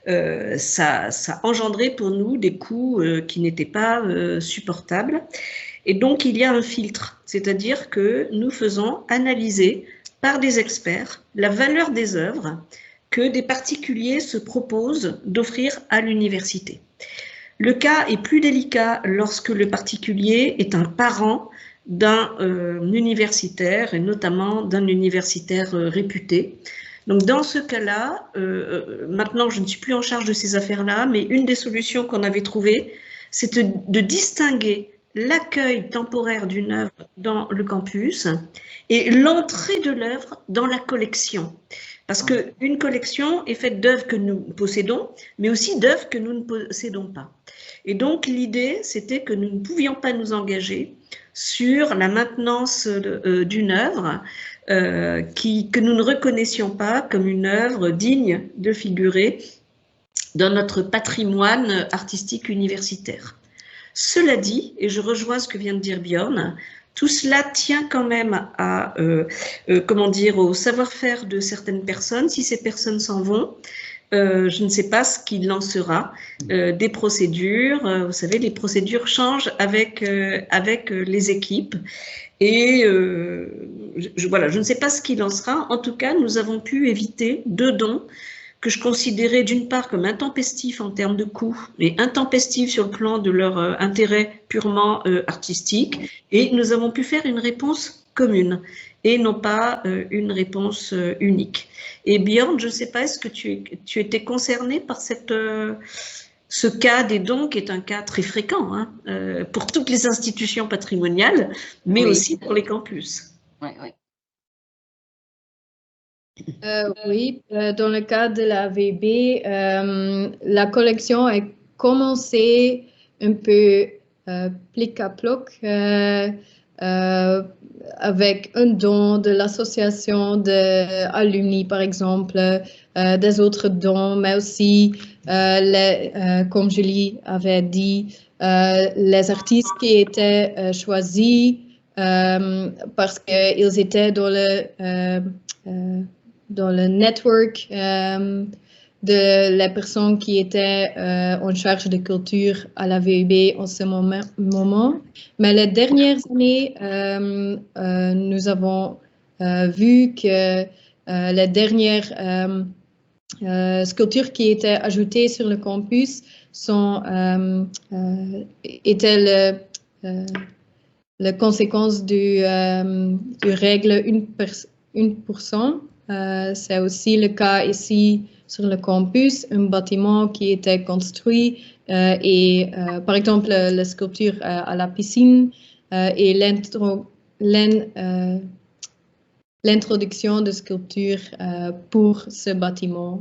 ça engendrait pour nous des coûts qui n'étaient pas supportables. Et donc, il y a un filtre, c'est-à-dire que nous faisons analyser par des experts la valeur des œuvres que des particuliers se proposent d'offrir à l'université. Le cas est plus délicat lorsque le particulier est un parent d'un universitaire, et notamment d'un universitaire réputé. Donc dans ce cas-là, maintenant je ne suis plus en charge de ces affaires-là, mais une des solutions qu'on avait trouvées, c'est de distinguer l'accueil temporaire d'une œuvre dans le campus et l'entrée de l'œuvre dans la collection. Parce qu'une collection est faite d'œuvres que nous possédons, mais aussi d'œuvres que nous ne possédons pas. Et donc, l'idée, c'était que nous ne pouvions pas nous engager sur la maintenance d'une œuvre que nous ne reconnaissions pas comme une œuvre digne de figurer dans notre patrimoine artistique universitaire. Cela dit, et je rejoins ce que vient de dire Björn, tout cela tient quand même à, comment dire, au savoir-faire de certaines personnes. Si ces personnes s'en vont, je ne sais pas ce qu'il en sera. Des procédures, vous savez, les procédures changent avec les équipes. Et voilà, je ne sais pas ce qu'il en sera. En tout cas, nous avons pu éviter 2 dons que je considérais d'une part comme intempestifs en termes de coûts, mais intempestifs sur le plan de leur intérêt purement artistique. Et nous avons pu faire une réponse commune et non pas une réponse unique. Et Björn, je ne sais pas, est-ce que tu étais concerné par ce cas des dons, qui est un cas très fréquent hein, pour toutes les institutions patrimoniales, mais Oui. aussi pour les campus. Oui, oui. Oui, dans le cas de la VB, la collection a commencé un peu plic à ploc avec un don de l'association d'alumni, par exemple, des autres dons, mais aussi, comme Julie avait dit, les artistes qui étaient choisis parce qu'ils étaient dans le network de les personnes qui étaient en charge de culture à la VUB en ce moment. Mais les dernières années, nous avons vu que les dernières sculptures qui étaient ajoutées sur le campus étaient la conséquence du règle 1%. C'est aussi le cas ici sur le campus, un bâtiment qui était construit et par exemple la sculpture à la piscine et l'introduction de sculptures pour ce bâtiment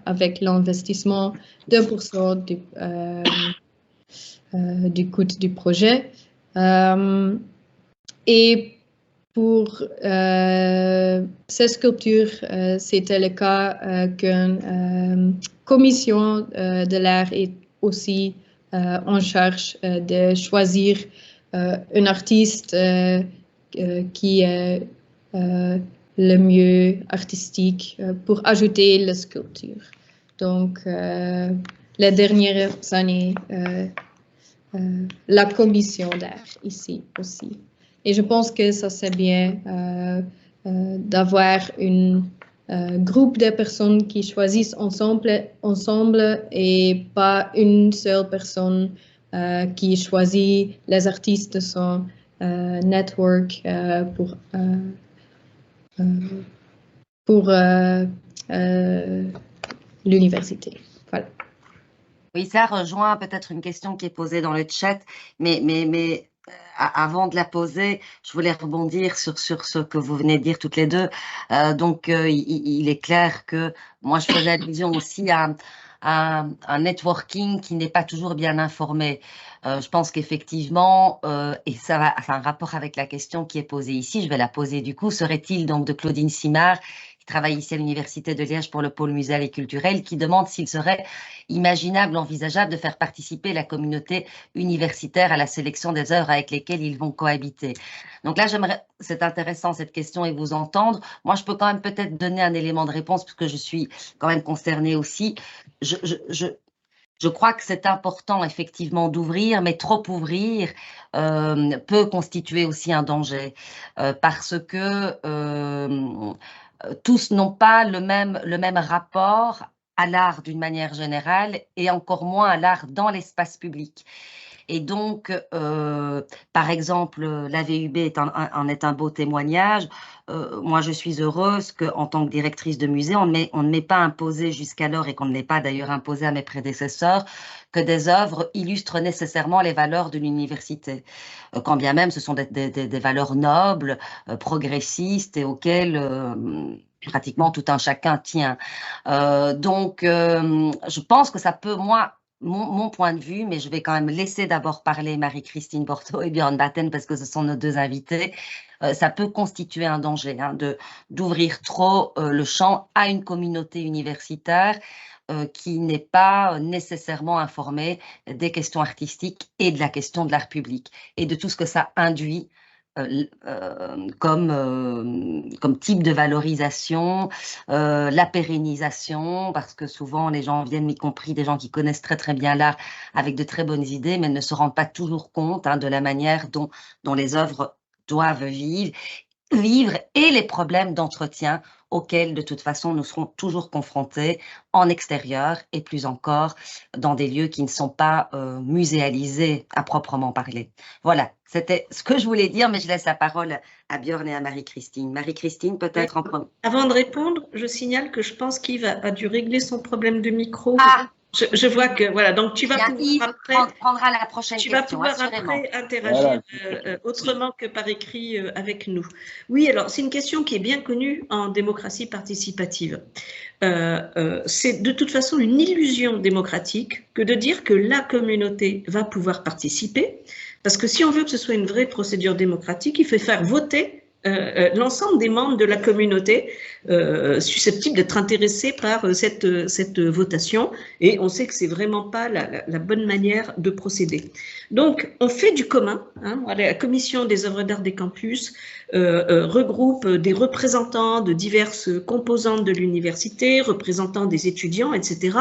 avec l'investissement d'1% du coût du projet. Et pour ces sculptures, c'était le cas qu'une commission de l'art est aussi en charge de choisir un artiste qui est le mieux artistique pour ajouter la sculpture. Donc, les dernières années, la commission d'art ici aussi. Et je pense que ça c'est bien d'avoir une groupe de personnes qui choisissent ensemble et pas une seule personne qui choisit les artistes de son network pour l'université. Voilà. Oui, ça rejoint peut-être une question qui est posée dans le chat, mais avant de la poser, je voulais rebondir sur ce que vous venez de dire toutes les deux. Il est clair que moi, je faisais allusion aussi à un networking qui n'est pas toujours bien informé. Je pense qu'effectivement, et ça a un rapport avec la question qui est posée ici, je vais la poser du coup, serait-il donc de Claudine Simard, qui travaille ici à l'Université de Liège pour le pôle muséal et culturel, qui demande s'il serait imaginable, envisageable de faire participer la communauté universitaire à la sélection des œuvres avec lesquelles ils vont cohabiter. Donc là, c'est intéressant cette question et vous entendre. Moi, je peux quand même peut-être donner un élément de réponse parce que je suis quand même concernée aussi. Je crois que c'est important effectivement d'ouvrir, mais trop ouvrir peut constituer aussi un danger parce que tous n'ont pas le même rapport à l'art d'une manière générale et encore moins à l'art dans l'espace public. Et donc, par exemple, la VUB en est un beau témoignage. Moi, je suis heureuse qu'en tant que directrice de musée, on ne m'ait pas imposé jusqu'alors, et qu'on ne l'ait pas d'ailleurs imposé à mes prédécesseurs, que des œuvres illustrent nécessairement les valeurs de l'université. Quand bien même ce sont des valeurs nobles, progressistes et auxquelles pratiquement tout un chacun tient. Je pense que ça peut, moi, mon point de vue, mais je vais quand même laisser d'abord parler Marie-Christine Borto et Björn Batten parce que ce sont nos deux invités. Ça peut constituer un danger d'ouvrir trop le champ à une communauté universitaire qui n'est pas nécessairement informée des questions artistiques et de la question de l'art public et de tout ce que ça induit comme type de valorisation, la pérennisation, parce que souvent les gens viennent, y compris des gens qui connaissent très très bien l'art, avec de très bonnes idées, mais ne se rendent pas toujours compte de la manière dont les œuvres doivent vivre et les problèmes d'entretien auxquels, de toute façon, nous serons toujours confrontés en extérieur et plus encore dans des lieux qui ne sont pas muséalisés à proprement parler. Voilà, c'était ce que je voulais dire, mais je laisse la parole à Björn et à Marie-Christine. Marie-Christine, peut-être en premier. Avant de répondre, je signale que je pense qu'Yves a dû régler son problème de micro. Ah, je vois que, voilà, donc tu vas pouvoir après, prendra la prochaine question, pouvoir après interagir autrement que par écrit avec nous. Oui, alors c'est une question qui est bien connue en démocratie participative. C'est de toute façon une illusion démocratique que de dire que la communauté va pouvoir participer, parce que si on veut que ce soit une vraie procédure démocratique, il faut faire voter l'ensemble des membres de la communauté susceptibles d'être intéressés par cette votation, et on sait que c'est vraiment pas la bonne manière de procéder. Donc on fait du commun, la commission des œuvres d'art des campus regroupe des représentants de diverses composantes de l'université, représentants des étudiants, etc.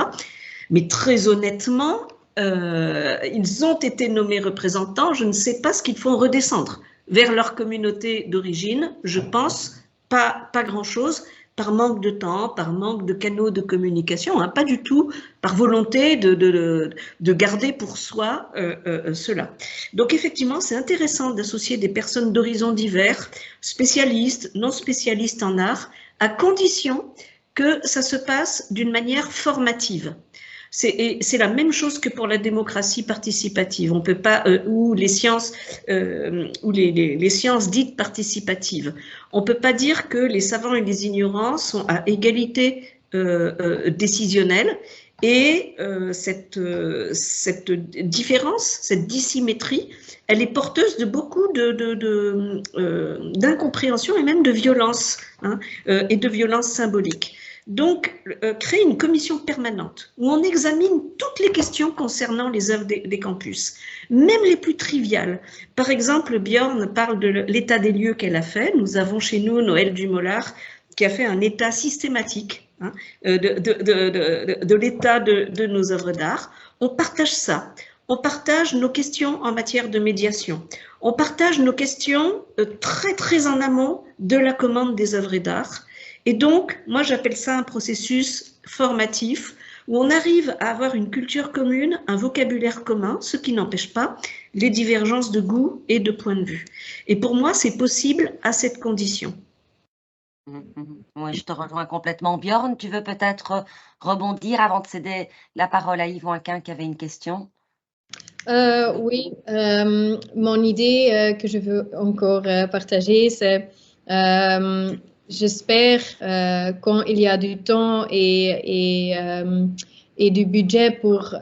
Mais très honnêtement, ils ont été nommés représentants, je ne sais pas ce qu'ils font redescendre vers leur communauté d'origine, je pense, pas grand-chose, par manque de temps, par manque de canaux de communication, pas du tout par volonté de garder pour soi cela. Donc effectivement, c'est intéressant d'associer des personnes d'horizons divers, spécialistes, non spécialistes en art, à condition que ça se passe d'une manière formative. C'est la même chose que pour la démocratie participative. On peut pas ou les sciences ou les sciences dites participatives. On peut pas dire que les savants et les ignorants sont à égalité décisionnelle. Et cette différence, cette dissymétrie, elle est porteuse de beaucoup d'incompréhension et même de violence et de violence symbolique. Donc, créer une commission permanente où on examine toutes les questions concernant les œuvres des campus, même les plus triviales. Par exemple, Björn parle de l'état des lieux qu'elle a fait. Nous avons chez nous Noël Dumollard qui a fait un état systématique de l'état de nos œuvres d'art. On partage ça. On partage nos questions en matière de médiation. On partage nos questions très très en amont de la commande des œuvres d'art. Et donc, moi, j'appelle ça un processus formatif où on arrive à avoir une culture commune, un vocabulaire commun, ce qui n'empêche pas les divergences de goût et de point de vue. Et pour moi, c'est possible à cette condition. Oui, je te rejoins complètement. Bjorn, tu veux peut-être rebondir avant de céder la parole à Yves Oinquin qui avait une question? Oui, mon idée que je veux encore partager, c'est j'espère quand il y a du temps et du budget pour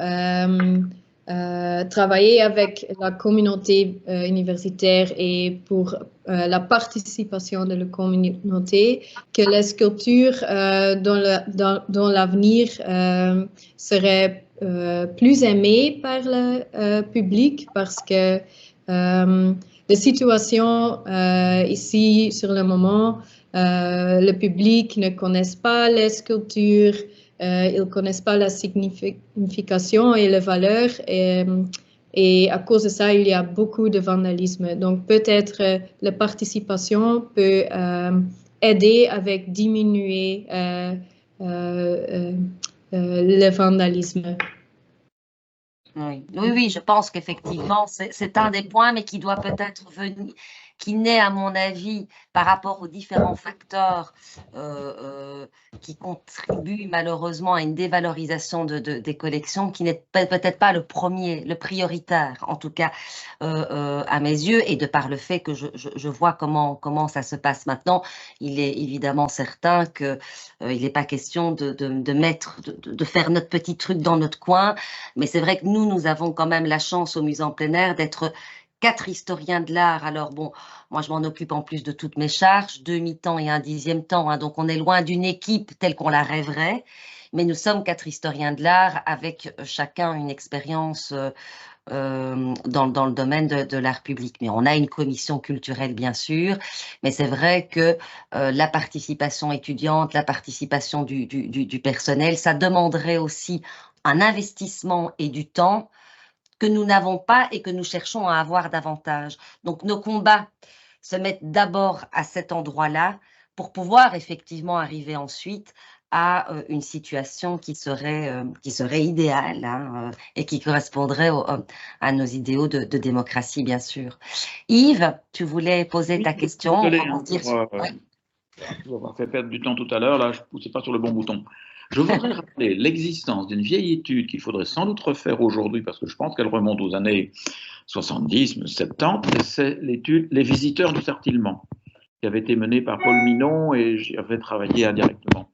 travailler avec la communauté universitaire et pour la participation de la communauté, que les sculptures dans l'avenir seraient plus aimées par le public parce que la situation ici sur le moment, le public ne connaît pas les sculptures, ils ne connaissent pas la signification et les valeurs. Et à cause de ça, il y a beaucoup de vandalisme. Donc, peut-être la participation peut aider avec diminuer le vandalisme. Oui, oui, oui, je pense qu'effectivement, c'est un des points, mais qui doit peut-être venir, qui naît, à mon avis, par rapport aux différents facteurs qui contribuent malheureusement à une dévalorisation des collections, qui n'est peut-être pas le premier, le prioritaire, en tout cas à mes yeux, et de par le fait que je vois comment ça se passe maintenant, il est évidemment certain qu'il n'est pas question de faire notre petit truc dans notre coin. Mais c'est vrai que nous avons quand même la chance au musée en plein air d'être 4 historiens de l'art. Alors bon, moi je m'en occupe en plus de toutes mes charges, 2 mi-temps et un 10e temps, hein, donc on est loin d'une équipe telle qu'on la rêverait, mais nous sommes 4 historiens de l'art avec chacun une expérience dans le domaine de l'art public. Mais on a une commission culturelle, bien sûr, mais c'est vrai que la participation étudiante, la participation du personnel, ça demanderait aussi un investissement et du temps que nous n'avons pas et que nous cherchons à avoir davantage. Donc nos combats se mettent d'abord à cet endroit-là pour pouvoir effectivement arriver ensuite à une situation qui serait idéale, hein, et qui correspondrait à nos idéaux de démocratie, bien sûr. Yves, tu voulais poser ta question. Désolé, pour avoir fait perdre du temps tout à l'heure, là, je ne poussais pas sur le bon bouton. Je voudrais rappeler l'existence d'une vieille étude qu'il faudrait sans doute refaire aujourd'hui, parce que je pense qu'elle remonte aux années 70, 70, et c'est l'étude Les visiteurs du Sartillement, qui avait été menée par Paul Minon et j'y avais travaillé indirectement.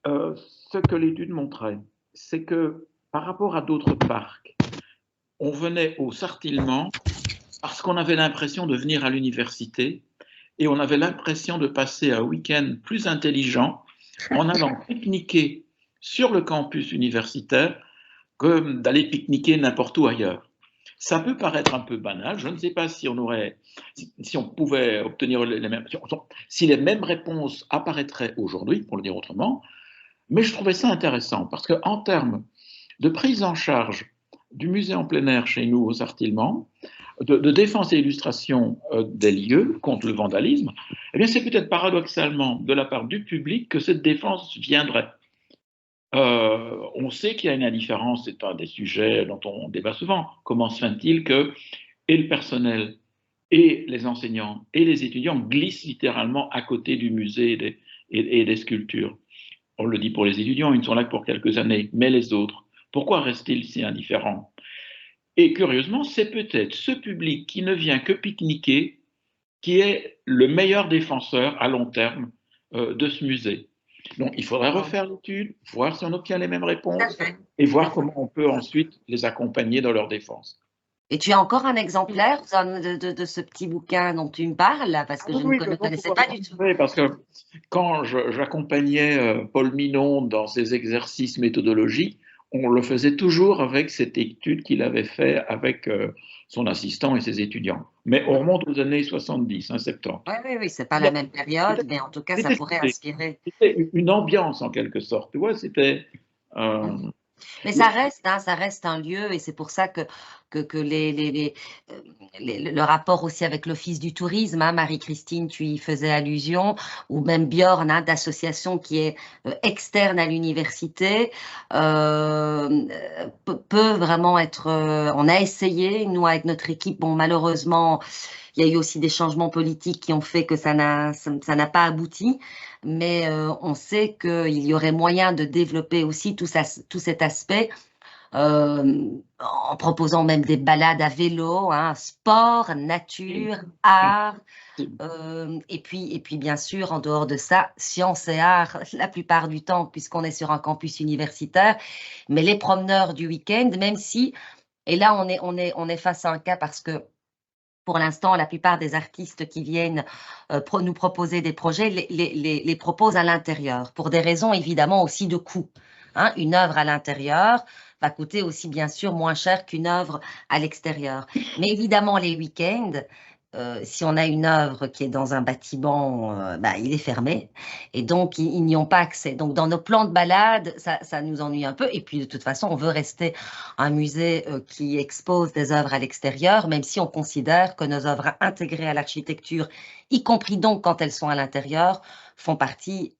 Ce que l'étude montrait, c'est que par rapport à d'autres parcs, on venait au Sartillement parce qu'on avait l'impression de venir à l'université et on avait l'impression de passer un week-end plus intelligent en allant pique-niquer sur le campus universitaire que d'aller pique-niquer n'importe où ailleurs. Ça peut paraître un peu banal, je ne sais pas si on pouvait obtenir si les mêmes réponses apparaîtraient aujourd'hui, pour le dire autrement, mais je trouvais ça intéressant parce qu'en termes de prise en charge du musée en plein air chez nous aux Artillements, de défense et illustration des lieux contre le vandalisme, eh bien c'est peut-être paradoxalement de la part du public que cette défense viendrait. On sait qu'il y a une indifférence, c'est un des sujets dont on débat souvent. Comment se fait-il que et le personnel et les enseignants et les étudiants glissent littéralement à côté du musée et des sculptures? On le dit pour les étudiants, ils ne sont là que pour quelques années, mais les autres, pourquoi restent-ils si indifférents? Et curieusement, c'est peut-être ce public qui ne vient que pique-niquer qui est le meilleur défenseur à long terme de ce musée. Donc, il faudrait refaire l'étude, voir si on obtient les mêmes réponses et voir comment on peut ensuite les accompagner dans leur défense. Et tu as encore un exemplaire de ce petit bouquin dont tu me parles, là, parce que je ne connaissais pas du tout. Oui, parce que quand j'accompagnais Paul Minon dans ses exercices méthodologiques, on le faisait toujours avec cette étude qu'il avait faite avec son assistant et ses étudiants. Mais on remonte aux années 70, 70. Oui, c'est pas la même période, mais en tout cas, ça pourrait inspirer. C'était une ambiance en quelque sorte. Tu vois, c'était Mais ça reste un lieu, et c'est pour ça que le rapport aussi avec l'Office du tourisme, hein, Marie-Christine, tu y faisais allusion, ou même Bjorn, hein, d'association qui est externe à l'université, peut vraiment être... on a essayé, nous, avec notre équipe, bon, malheureusement, il y a eu aussi des changements politiques qui ont fait que ça n'a pas abouti, mais on sait qu'il y aurait moyen de développer aussi tout cet aspect en proposant même des balades à vélo, hein, sport, nature, art, et puis bien sûr, en dehors de ça, sciences et arts la plupart du temps, puisqu'on est sur un campus universitaire, mais les promeneurs du week-end, même si, et là on est face à un cas parce que pour l'instant, la plupart des artistes qui viennent nous proposer des projets les proposent à l'intérieur, pour des raisons évidemment aussi de coût. Hein. Une œuvre à l'intérieur va coûter aussi bien sûr moins cher qu'une œuvre à l'extérieur. Mais évidemment, les week-ends, si on a une œuvre qui est dans un bâtiment, il est fermé et donc ils n'y ont pas accès. Donc dans nos plans de balade, ça nous ennuie un peu. Et puis de toute façon, on veut rester un musée qui expose des œuvres à l'extérieur, même si on considère que nos œuvres intégrées à l'architecture, y compris donc quand elles sont à l'intérieur, font partie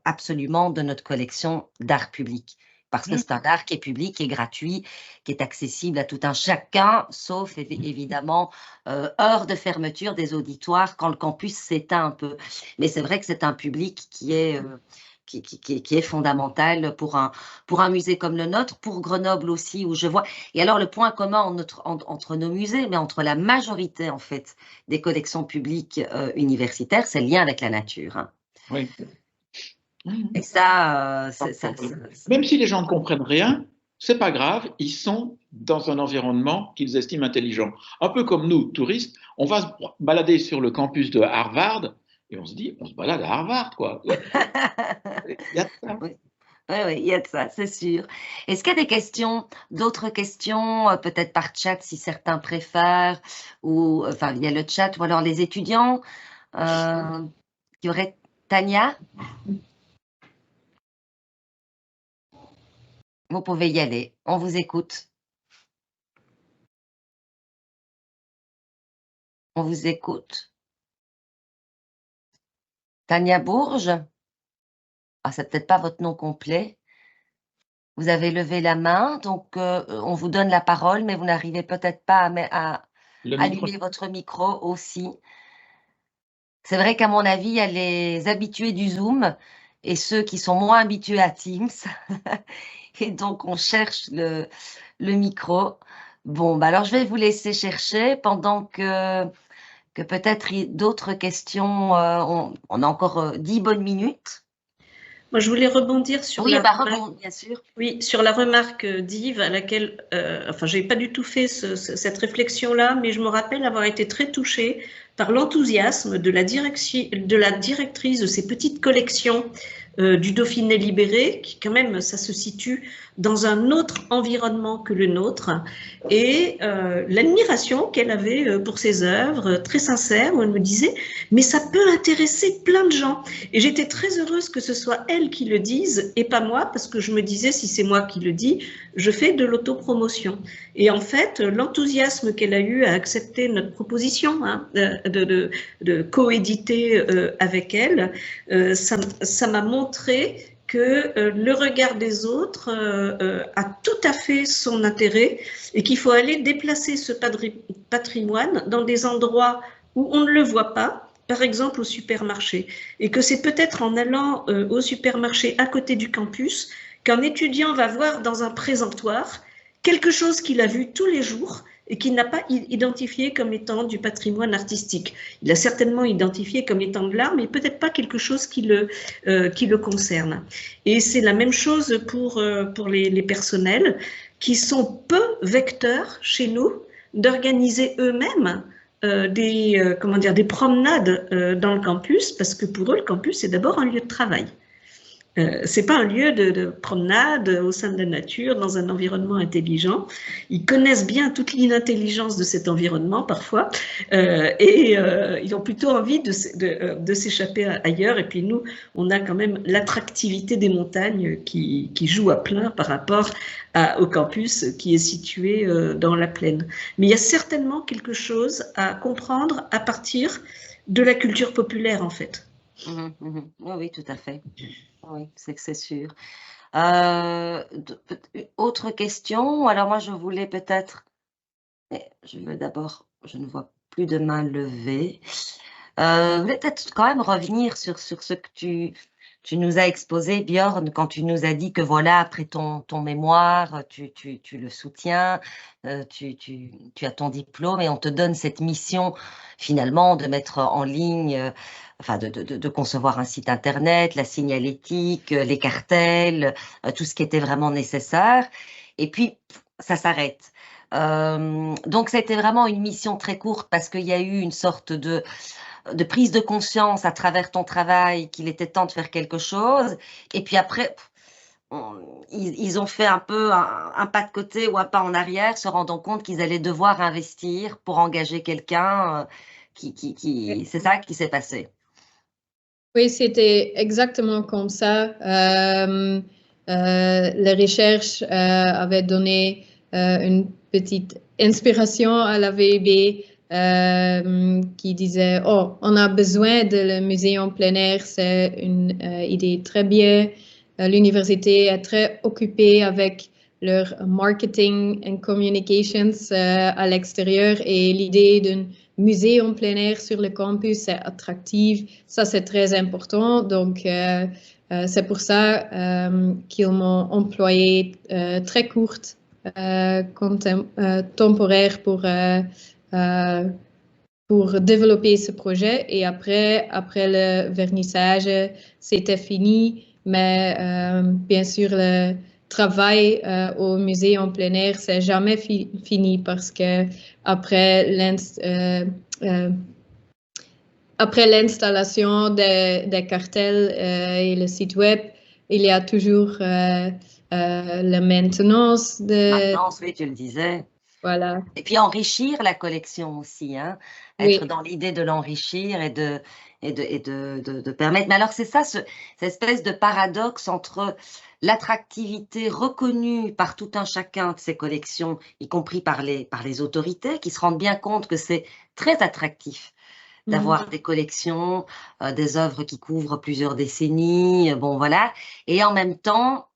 absolument de notre collection d'art public. Parce que c'est un art qui est public, qui est gratuit, qui est accessible à tout un chacun, sauf évidemment heure de fermeture des auditoires quand le campus s'éteint un peu. Mais c'est vrai que c'est un public qui est fondamental pour un musée comme le nôtre, pour Grenoble aussi, où je vois. Et alors, le point commun entre nos musées, mais entre la majorité, en fait, des collections publiques universitaires, c'est le lien avec la nature. Hein. Oui. Et ça, même si les gens ne comprennent rien, c'est pas grave, ils sont dans un environnement qu'ils estiment intelligent. Un peu comme nous, touristes, on va se balader sur le campus de Harvard et on se dit, on se balade à Harvard, quoi. Il y a de ça. Oui, il y a de ça, c'est sûr. Est-ce qu'il y a des questions, d'autres questions, peut-être par chat si certains préfèrent, ou enfin via le chat, ou alors les étudiants, il y aurait Tania? Vous pouvez y aller, on vous écoute. On vous écoute. Tania Bourges? Ah, c'est peut-être pas votre nom complet. Vous avez levé la main, donc on vous donne la parole, mais vous n'arrivez peut-être pas à allumer votre micro aussi. C'est vrai qu'à mon avis, il y a les habitués du Zoom et ceux qui sont moins habitués à Teams. Et donc, on cherche le micro. Bon, alors je vais vous laisser chercher pendant que peut-être d'autres questions. On a encore 10 bonnes minutes. Moi, je voulais rebondir sur bien sûr. Oui, sur la remarque d'Yves à laquelle, j'ai pas du tout fait cette réflexion-là, mais je me rappelle avoir été très touchée par l'enthousiasme de la directrice de ces petites collections du Dauphiné libéré, qui quand même, ça se situe dans un autre environnement que le nôtre, et l'admiration qu'elle avait pour ses œuvres, très sincère, où elle me disait « mais ça peut intéresser plein de gens ». Et j'étais très heureuse que ce soit elle qui le dise et pas moi, parce que je me disais, si c'est moi qui le dis, je fais de l'autopromotion. Et en fait, l'enthousiasme qu'elle a eu à accepter notre proposition de coéditer avec elle, ça m'a montré que le regard des autres a tout à fait son intérêt et qu'il faut aller déplacer ce patrimoine dans des endroits où on ne le voit pas, par exemple au supermarché, et que c'est peut-être en allant au supermarché à côté du campus qu'un étudiant va voir dans un présentoir quelque chose qu'il a vu tous les jours et qu'il n'a pas identifié comme étant du patrimoine artistique. Il a certainement identifié comme étant de l'art, mais peut-être pas quelque chose qui le concerne. Et c'est la même chose pour les personnels qui sont peu vecteurs chez nous d'organiser eux-mêmes des promenades dans le campus, parce que pour eux, le campus, c'est d'abord un lieu de travail. C'est pas un lieu de promenade au sein de la nature, dans un environnement intelligent. Ils connaissent bien toute l'inintelligence de cet environnement parfois, et ils ont plutôt envie de s'échapper ailleurs. Et puis nous, on a quand même l'attractivité des montagnes qui joue à plein par rapport au campus qui est situé dans la plaine. Mais il y a certainement quelque chose à comprendre à partir de la culture populaire, en fait. Oui, oui, tout à fait. Oui, c'est sûr. Autre question. Alors moi, je voulais peut-être... Je veux d'abord... Je ne vois plus de main levée. Je voulais peut-être quand même revenir sur ce que tu nous as exposé, Björn, quand tu nous as dit que voilà, après ton mémoire, tu le soutiens, tu as ton diplôme et on te donne cette mission finalement de mettre en ligne, enfin de concevoir un site internet, la signalétique, les cartels, tout ce qui était vraiment nécessaire. Et puis, ça s'arrête. Donc, c'était vraiment une mission très courte parce qu'il y a eu une sorte de prise de conscience à travers ton travail qu'il était temps de faire quelque chose. Et puis après, ils ont fait un peu un pas de côté ou un pas en arrière, se rendant compte qu'ils allaient devoir investir pour engager quelqu'un. C'est ça qui s'est passé. Oui, c'était exactement comme ça. Les recherches avaient donné une petite inspiration à la VUB qui disait « Oh, on a besoin de le musée en plein air, c'est une idée très bien. L'université est très occupée avec leur marketing and communications à l'extérieur et l'idée d'un musée en plein air sur le campus, c'est attractif. Ça, c'est très important. Donc, c'est pour ça qu'ils m'ont employé très courte, temporaire pour développer ce projet. Et après le vernissage, c'était fini. Mais bien sûr, le travail au musée en plein air, c'est jamais fini parce que après l'installation des cartels et le site web, il y a toujours la maintenance. Maintenance, oui, tu le disais. Voilà. Et puis enrichir la collection aussi, hein. Être dans l'idée de l'enrichir et de permettre. Mais alors c'est ça, cette espèce de paradoxe entre l'attractivité reconnue par tout un chacun de ces collections, y compris par les autorités, qui se rendent bien compte que c'est très attractif d'avoir des collections, des œuvres qui couvrent plusieurs décennies, bon voilà, et en même temps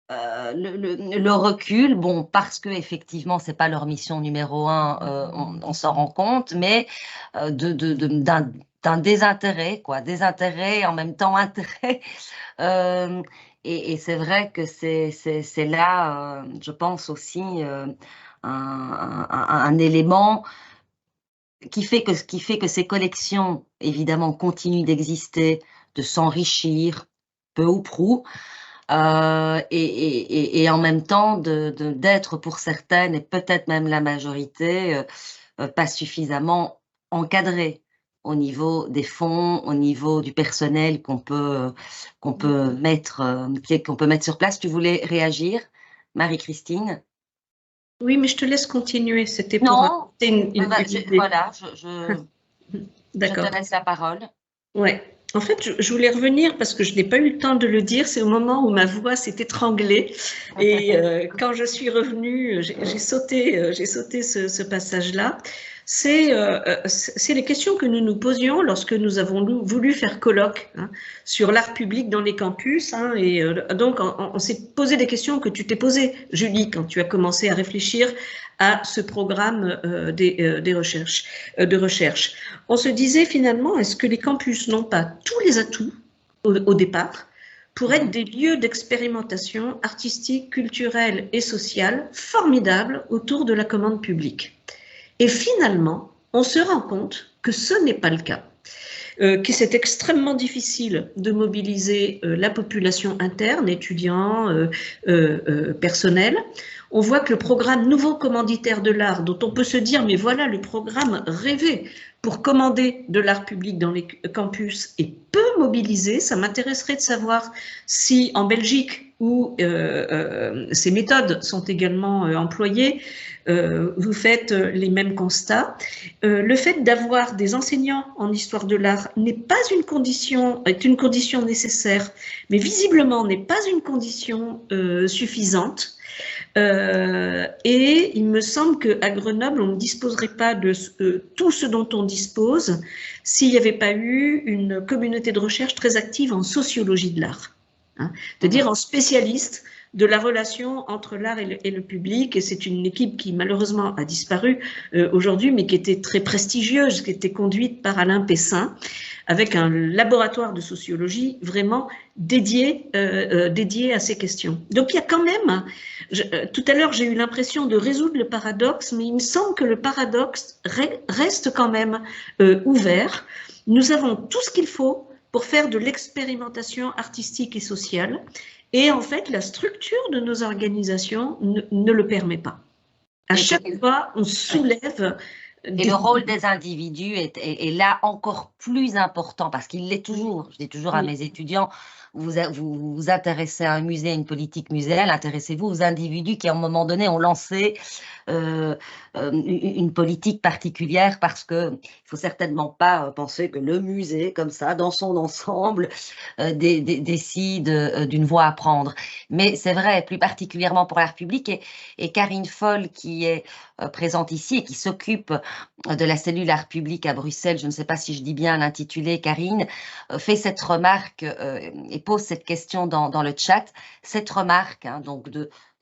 le recul, bon, parce que effectivement c'est pas leur mission numéro 1, on s'en rend compte, mais d'un désintérêt, quoi, désintérêt et en même temps intérêt. Et c'est vrai que c'est là, je pense aussi, un élément qui fait que ces collections, évidemment, continuent d'exister, de s'enrichir, peu ou prou, et en même temps d'être pour certaines, et peut-être même la majorité, pas suffisamment encadrées au niveau des fonds, au niveau du personnel qu'on peut mettre sur place. Tu voulais réagir, Marie-Christine? Oui, mais je te laisse continuer. C'était pour Non, une idée. voilà, je te laisse la parole. Ouais. En fait, je voulais revenir parce que je n'ai pas eu le temps de le dire. C'est au moment où ma voix s'est étranglée. Et quand je suis revenue, j'ai sauté ce passage-là. C'est les questions que nous nous posions lorsque nous avons voulu faire colloque sur l'art public dans les campus. Et donc, on s'est posé des questions que tu t'es posées, Julie, quand tu as commencé à réfléchir à ce programme de recherche. On se disait finalement, est-ce que les campus n'ont pas tous les atouts au départ pour être des lieux d'expérimentation artistique, culturelle et sociale formidables autour de la commande publique? Et finalement, on se rend compte que ce n'est pas le cas, que c'est extrêmement difficile de mobiliser la population interne, étudiants, personnel. on voit que le programme Nouveau commanditaire de l'art, dont on peut se dire, mais voilà le programme rêvé pour commander de l'art public dans les campus, est peu mobilisé. Ça m'intéresserait de savoir si en Belgique, où ces méthodes sont également employées, vous faites les mêmes constats. Le fait d'avoir des enseignants en histoire de l'art n'est pas est une condition nécessaire, mais visiblement n'est pas une condition suffisante. Et il me semble qu'à Grenoble, on ne disposerait pas de tout ce dont on dispose s'il n'y avait pas eu une communauté de recherche très active en sociologie de l'art. Hein, c'est-à-dire en spécialiste de la relation entre l'art et le public. Et c'est une équipe qui malheureusement a disparu aujourd'hui, mais qui était très prestigieuse, qui était conduite par Alain Pessin, avec un laboratoire de sociologie vraiment dédié à ces questions. Donc il y a quand même, tout à l'heure j'ai eu l'impression de résoudre le paradoxe, mais il me semble que le paradoxe reste quand même ouvert. Nous avons tout ce qu'il faut pour faire de l'expérimentation artistique et sociale, et en fait la structure de nos organisations ne le permet pas. À chaque fois on soulève. Et le rôle des individus est là encore plus important, parce qu'il l'est toujours. Je dis toujours à mes étudiants, vous vous intéressez à un musée, à une politique muséale, intéressez-vous aux individus qui, à un moment donné, ont lancé une politique particulière, parce que il faut certainement pas penser que le musée, comme ça, dans son ensemble, décide d'une voie à prendre. Mais c'est vrai, plus particulièrement pour l'art public, et Karine Foll, qui est présente ici et qui s'occupe de la cellule art public à Bruxelles, je ne sais pas si je dis bien l'intitulé, Karine, fait cette remarque et pose cette question dans le chat. Cette remarque, hein, donc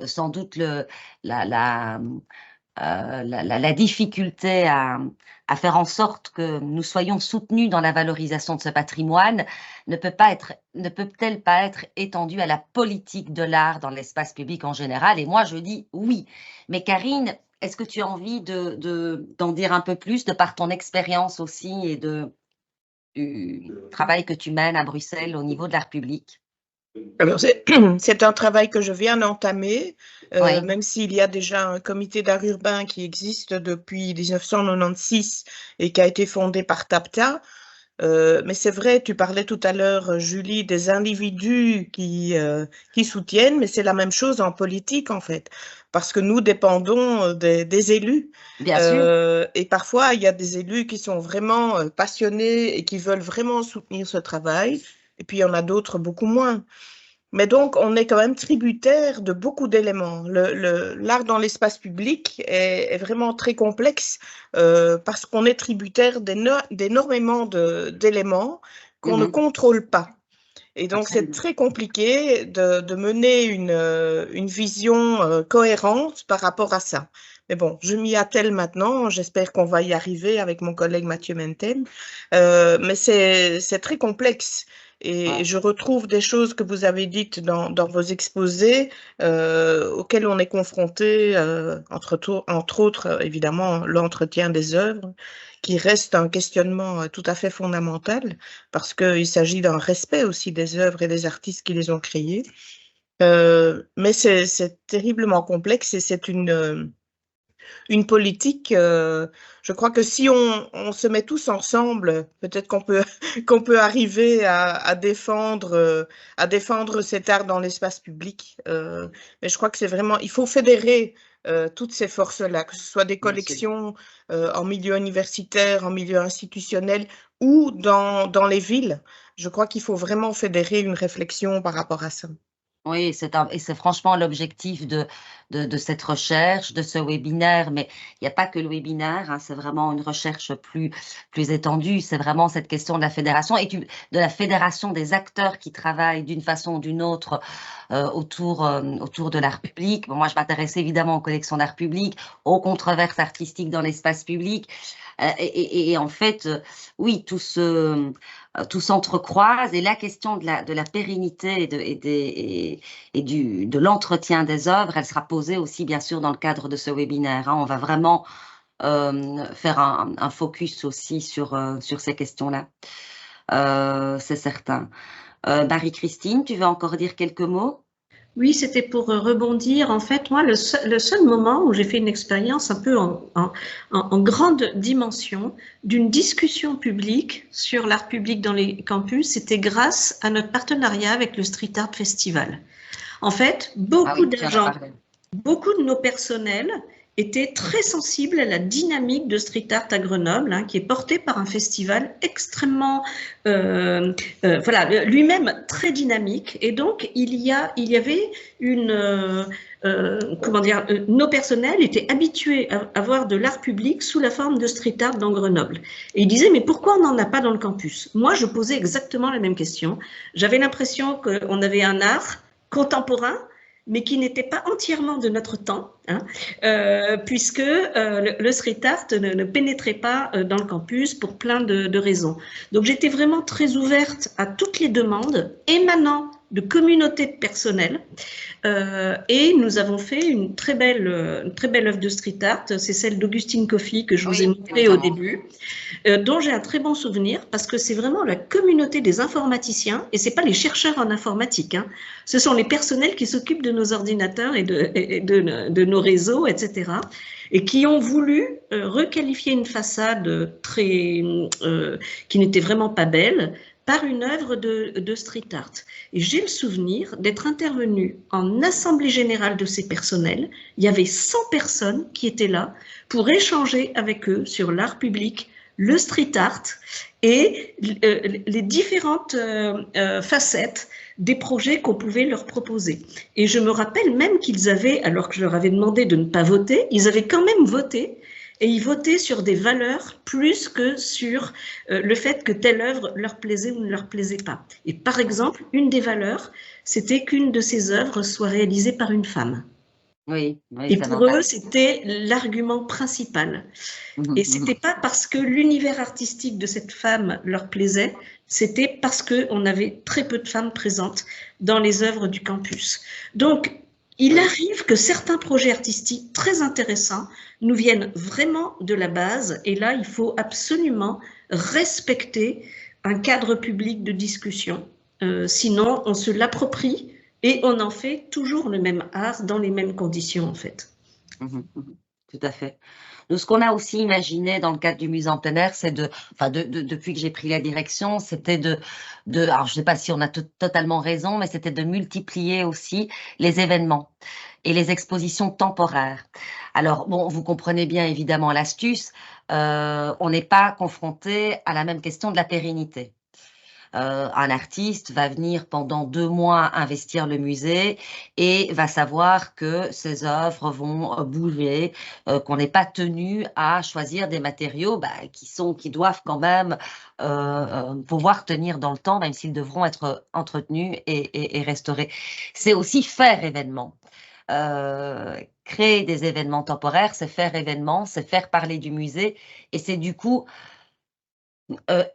sans doute la difficulté à faire en sorte que nous soyons soutenus dans la valorisation de ce patrimoine ne peut-elle pas être étendue à la politique de l'art dans l'espace public en général? Et moi, je dis oui. Mais Karine, est-ce que tu as envie d'en dire un peu plus, de par ton expérience aussi et du travail que tu mènes à Bruxelles au niveau de l'art public? Alors, c'est un travail que je viens d'entamer, même s'il y a déjà un comité d'art urbain qui existe depuis 1996 et qui a été fondé par TAPTA. Mais c'est vrai, tu parlais tout à l'heure, Julie, des individus qui soutiennent, mais c'est la même chose en politique, en fait, parce que nous dépendons des élus. Bien sûr. Et parfois, il y a des élus qui sont vraiment passionnés et qui veulent vraiment soutenir ce travail, et puis il y en a d'autres beaucoup moins. Mais donc, on est quand même tributaire de beaucoup d'éléments. L'art dans l'espace public est vraiment très complexe parce qu'on est tributaire d'énormément d'éléments qu'on ne contrôle pas. Et donc, c'est très compliqué de mener une vision cohérente par rapport à ça. Mais bon, je m'y attelle maintenant. J'espère qu'on va y arriver avec mon collègue Mathieu Mentem. Mais c'est très complexe. Et je retrouve des choses que vous avez dites dans vos exposés auxquelles on est confronté, entre autres, évidemment, l'entretien des œuvres, qui reste un questionnement tout à fait fondamental, parce qu'il s'agit d'un respect aussi des œuvres et des artistes qui les ont créées. Mais c'est terriblement complexe et c'est une politique, je crois que si on se met tous ensemble, peut-être qu'on peut arriver à défendre cet art dans l'espace public. Mais je crois que c'est vraiment, il faut fédérer toutes ces forces-là, que ce soit des collections en milieu universitaire, en milieu institutionnel ou dans les villes. Je crois qu'il faut vraiment fédérer une réflexion par rapport à ça. Oui, et c'est franchement l'objectif de cette recherche, de ce webinaire, mais il n'y a pas que le webinaire, hein, c'est vraiment une recherche plus étendue, c'est vraiment cette question de la fédération et de la fédération des acteurs qui travaillent d'une façon ou d'une autre autour de l'art public. Bon, moi, je m'intéresse évidemment aux collections d'art public, aux controverses artistiques dans l'espace public. Et en fait, oui, tout s'entrecroise, et la question de la pérennité et de l'entretien des œuvres, elle sera posée aussi bien sûr dans le cadre de ce webinaire, hein. On va vraiment faire un focus aussi sur ces questions-là, c'est certain. Marie-Christine, tu veux encore dire quelques mots? Oui, c'était pour rebondir. En fait, moi, le seul moment où j'ai fait une expérience un peu en grande dimension d'une discussion publique sur l'art public dans les campus, c'était grâce à notre partenariat avec le Street Art Festival. En fait, beaucoup d'argent, beaucoup de nos personnels étaient très sensibles à la dynamique de street art à Grenoble, hein, qui est portée par un festival extrêmement, voilà, lui-même très dynamique. Et donc, il y avait une, comment dire, nos personnels étaient habitués à voir de l'art public sous la forme de street art dans Grenoble. Et ils disaient, mais pourquoi on n'en a pas dans le campus? Moi, je posais exactement la même question. J'avais l'impression qu'on avait un art contemporain, mais qui n'était pas entièrement de notre temps, hein, puisque le street art ne pénétrait pas dans le campus pour plein de raisons. Donc j'étais vraiment très ouverte à toutes les demandes émanant de communautés de personnel, et nous avons fait une très belle œuvre de street art, c'est celle d'Augustine Coffey que je vous ai montrée au début, dont j'ai un très bon souvenir parce que c'est vraiment la communauté des informaticiens et c'est pas les chercheurs en informatique, hein. Ce sont les personnels qui s'occupent de nos ordinateurs et de nos réseaux, etc. et qui ont voulu requalifier une façade qui n'était vraiment pas belle par une œuvre de street art. Et j'ai le souvenir d'être intervenue en assemblée générale de ces personnels. Il y avait 100 personnes qui étaient là pour échanger avec eux sur l'art public, le street art et les différentes facettes des projets qu'on pouvait leur proposer. Et je me rappelle même qu'ils avaient, alors que je leur avais demandé de ne pas voter, ils avaient quand même voté. Et ils votaient sur des valeurs plus que sur le fait que telle œuvre leur plaisait ou ne leur plaisait pas. Et par exemple, une des valeurs, c'était qu'une de ces œuvres soit réalisée par une femme. Oui, et pour eux, c'était l'argument principal. Et c'était pas parce que l'univers artistique de cette femme leur plaisait, c'était parce qu'on avait très peu de femmes présentes dans les œuvres du campus. Donc, il arrive que certains projets artistiques très intéressants nous viennent vraiment de la base. Et là, il faut absolument respecter un cadre public de discussion. Sinon, on se l'approprie et on en fait toujours le même art dans les mêmes conditions, en fait. Tout à fait. Nous, ce qu'on a aussi imaginé dans le cadre du musée en plein air, c'est depuis que j'ai pris la direction, c'était alors je ne sais pas si on a totalement raison, mais c'était de multiplier aussi les événements et les expositions temporaires. Alors, bon, vous comprenez bien évidemment l'astuce, on n'est pas confronté à la même question de la pérennité. Un artiste va venir pendant 2 mois investir le musée et va savoir que ses œuvres vont bouger, qu'on n'est pas tenu à choisir des matériaux qui doivent quand même pouvoir tenir dans le temps, même s'ils devront être entretenus et restaurés. C'est aussi faire événement. Créer des événements temporaires, c'est faire événement, c'est faire parler du musée et c'est du coup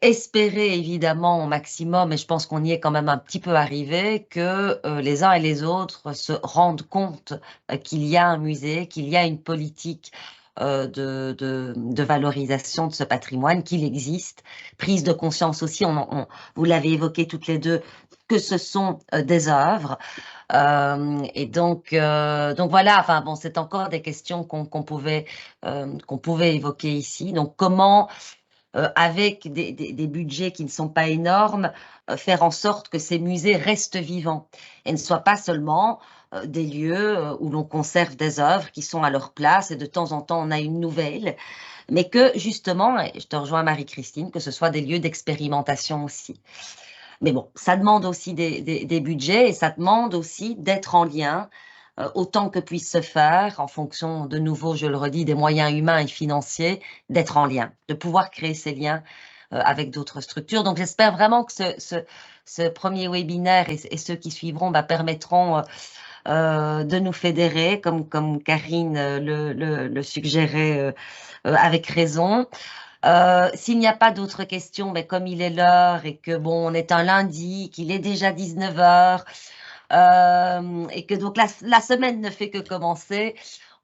espérer évidemment au maximum, et je pense qu'on y est quand même un petit peu arrivé, que les uns et les autres se rendent compte qu'il y a un musée, qu'il y a une politique de valorisation de ce patrimoine, qu'il existe, prise de conscience aussi, vous l'avez évoqué toutes les deux, que ce sont des œuvres. Et donc voilà, enfin bon, c'est encore des questions qu'on pouvait évoquer ici. Donc comment avec des budgets qui ne sont pas énormes, faire en sorte que ces musées restent vivants et ne soient pas seulement des lieux où l'on conserve des œuvres qui sont à leur place et de temps en temps on a une nouvelle, mais que justement, et je te rejoins Marie-Christine, que ce soit des lieux d'expérimentation aussi. Mais bon, ça demande aussi des budgets et ça demande aussi d'être en lien autant que puisse se faire, en fonction, de nouveau, je le redis, des moyens humains et financiers, d'être en lien, de pouvoir créer ces liens avec d'autres structures. Donc, j'espère vraiment que ce premier webinaire et ceux qui suivront permettront de nous fédérer, comme Karine le suggérait avec raison. S'il n'y a pas d'autres questions, mais comme il est l'heure et que bon, on est un lundi, qu'il est déjà 19h, et que donc la semaine ne fait que commencer,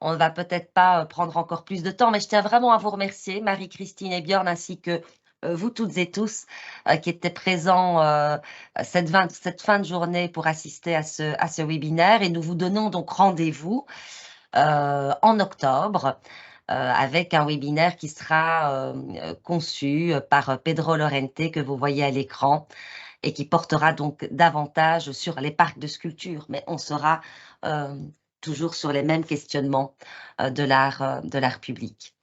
on ne va peut-être pas prendre encore plus de temps, mais je tiens vraiment à vous remercier, Marie-Christine et Björn, ainsi que vous toutes et tous qui étaient présents cette fin de journée pour assister à ce webinaire. Et nous vous donnons donc rendez-vous en octobre avec un webinaire qui sera conçu par Pedro Lorente, que vous voyez à l'écran, et qui portera donc davantage sur les parcs de sculpture. Mais on sera toujours sur les mêmes questionnements de l'art public.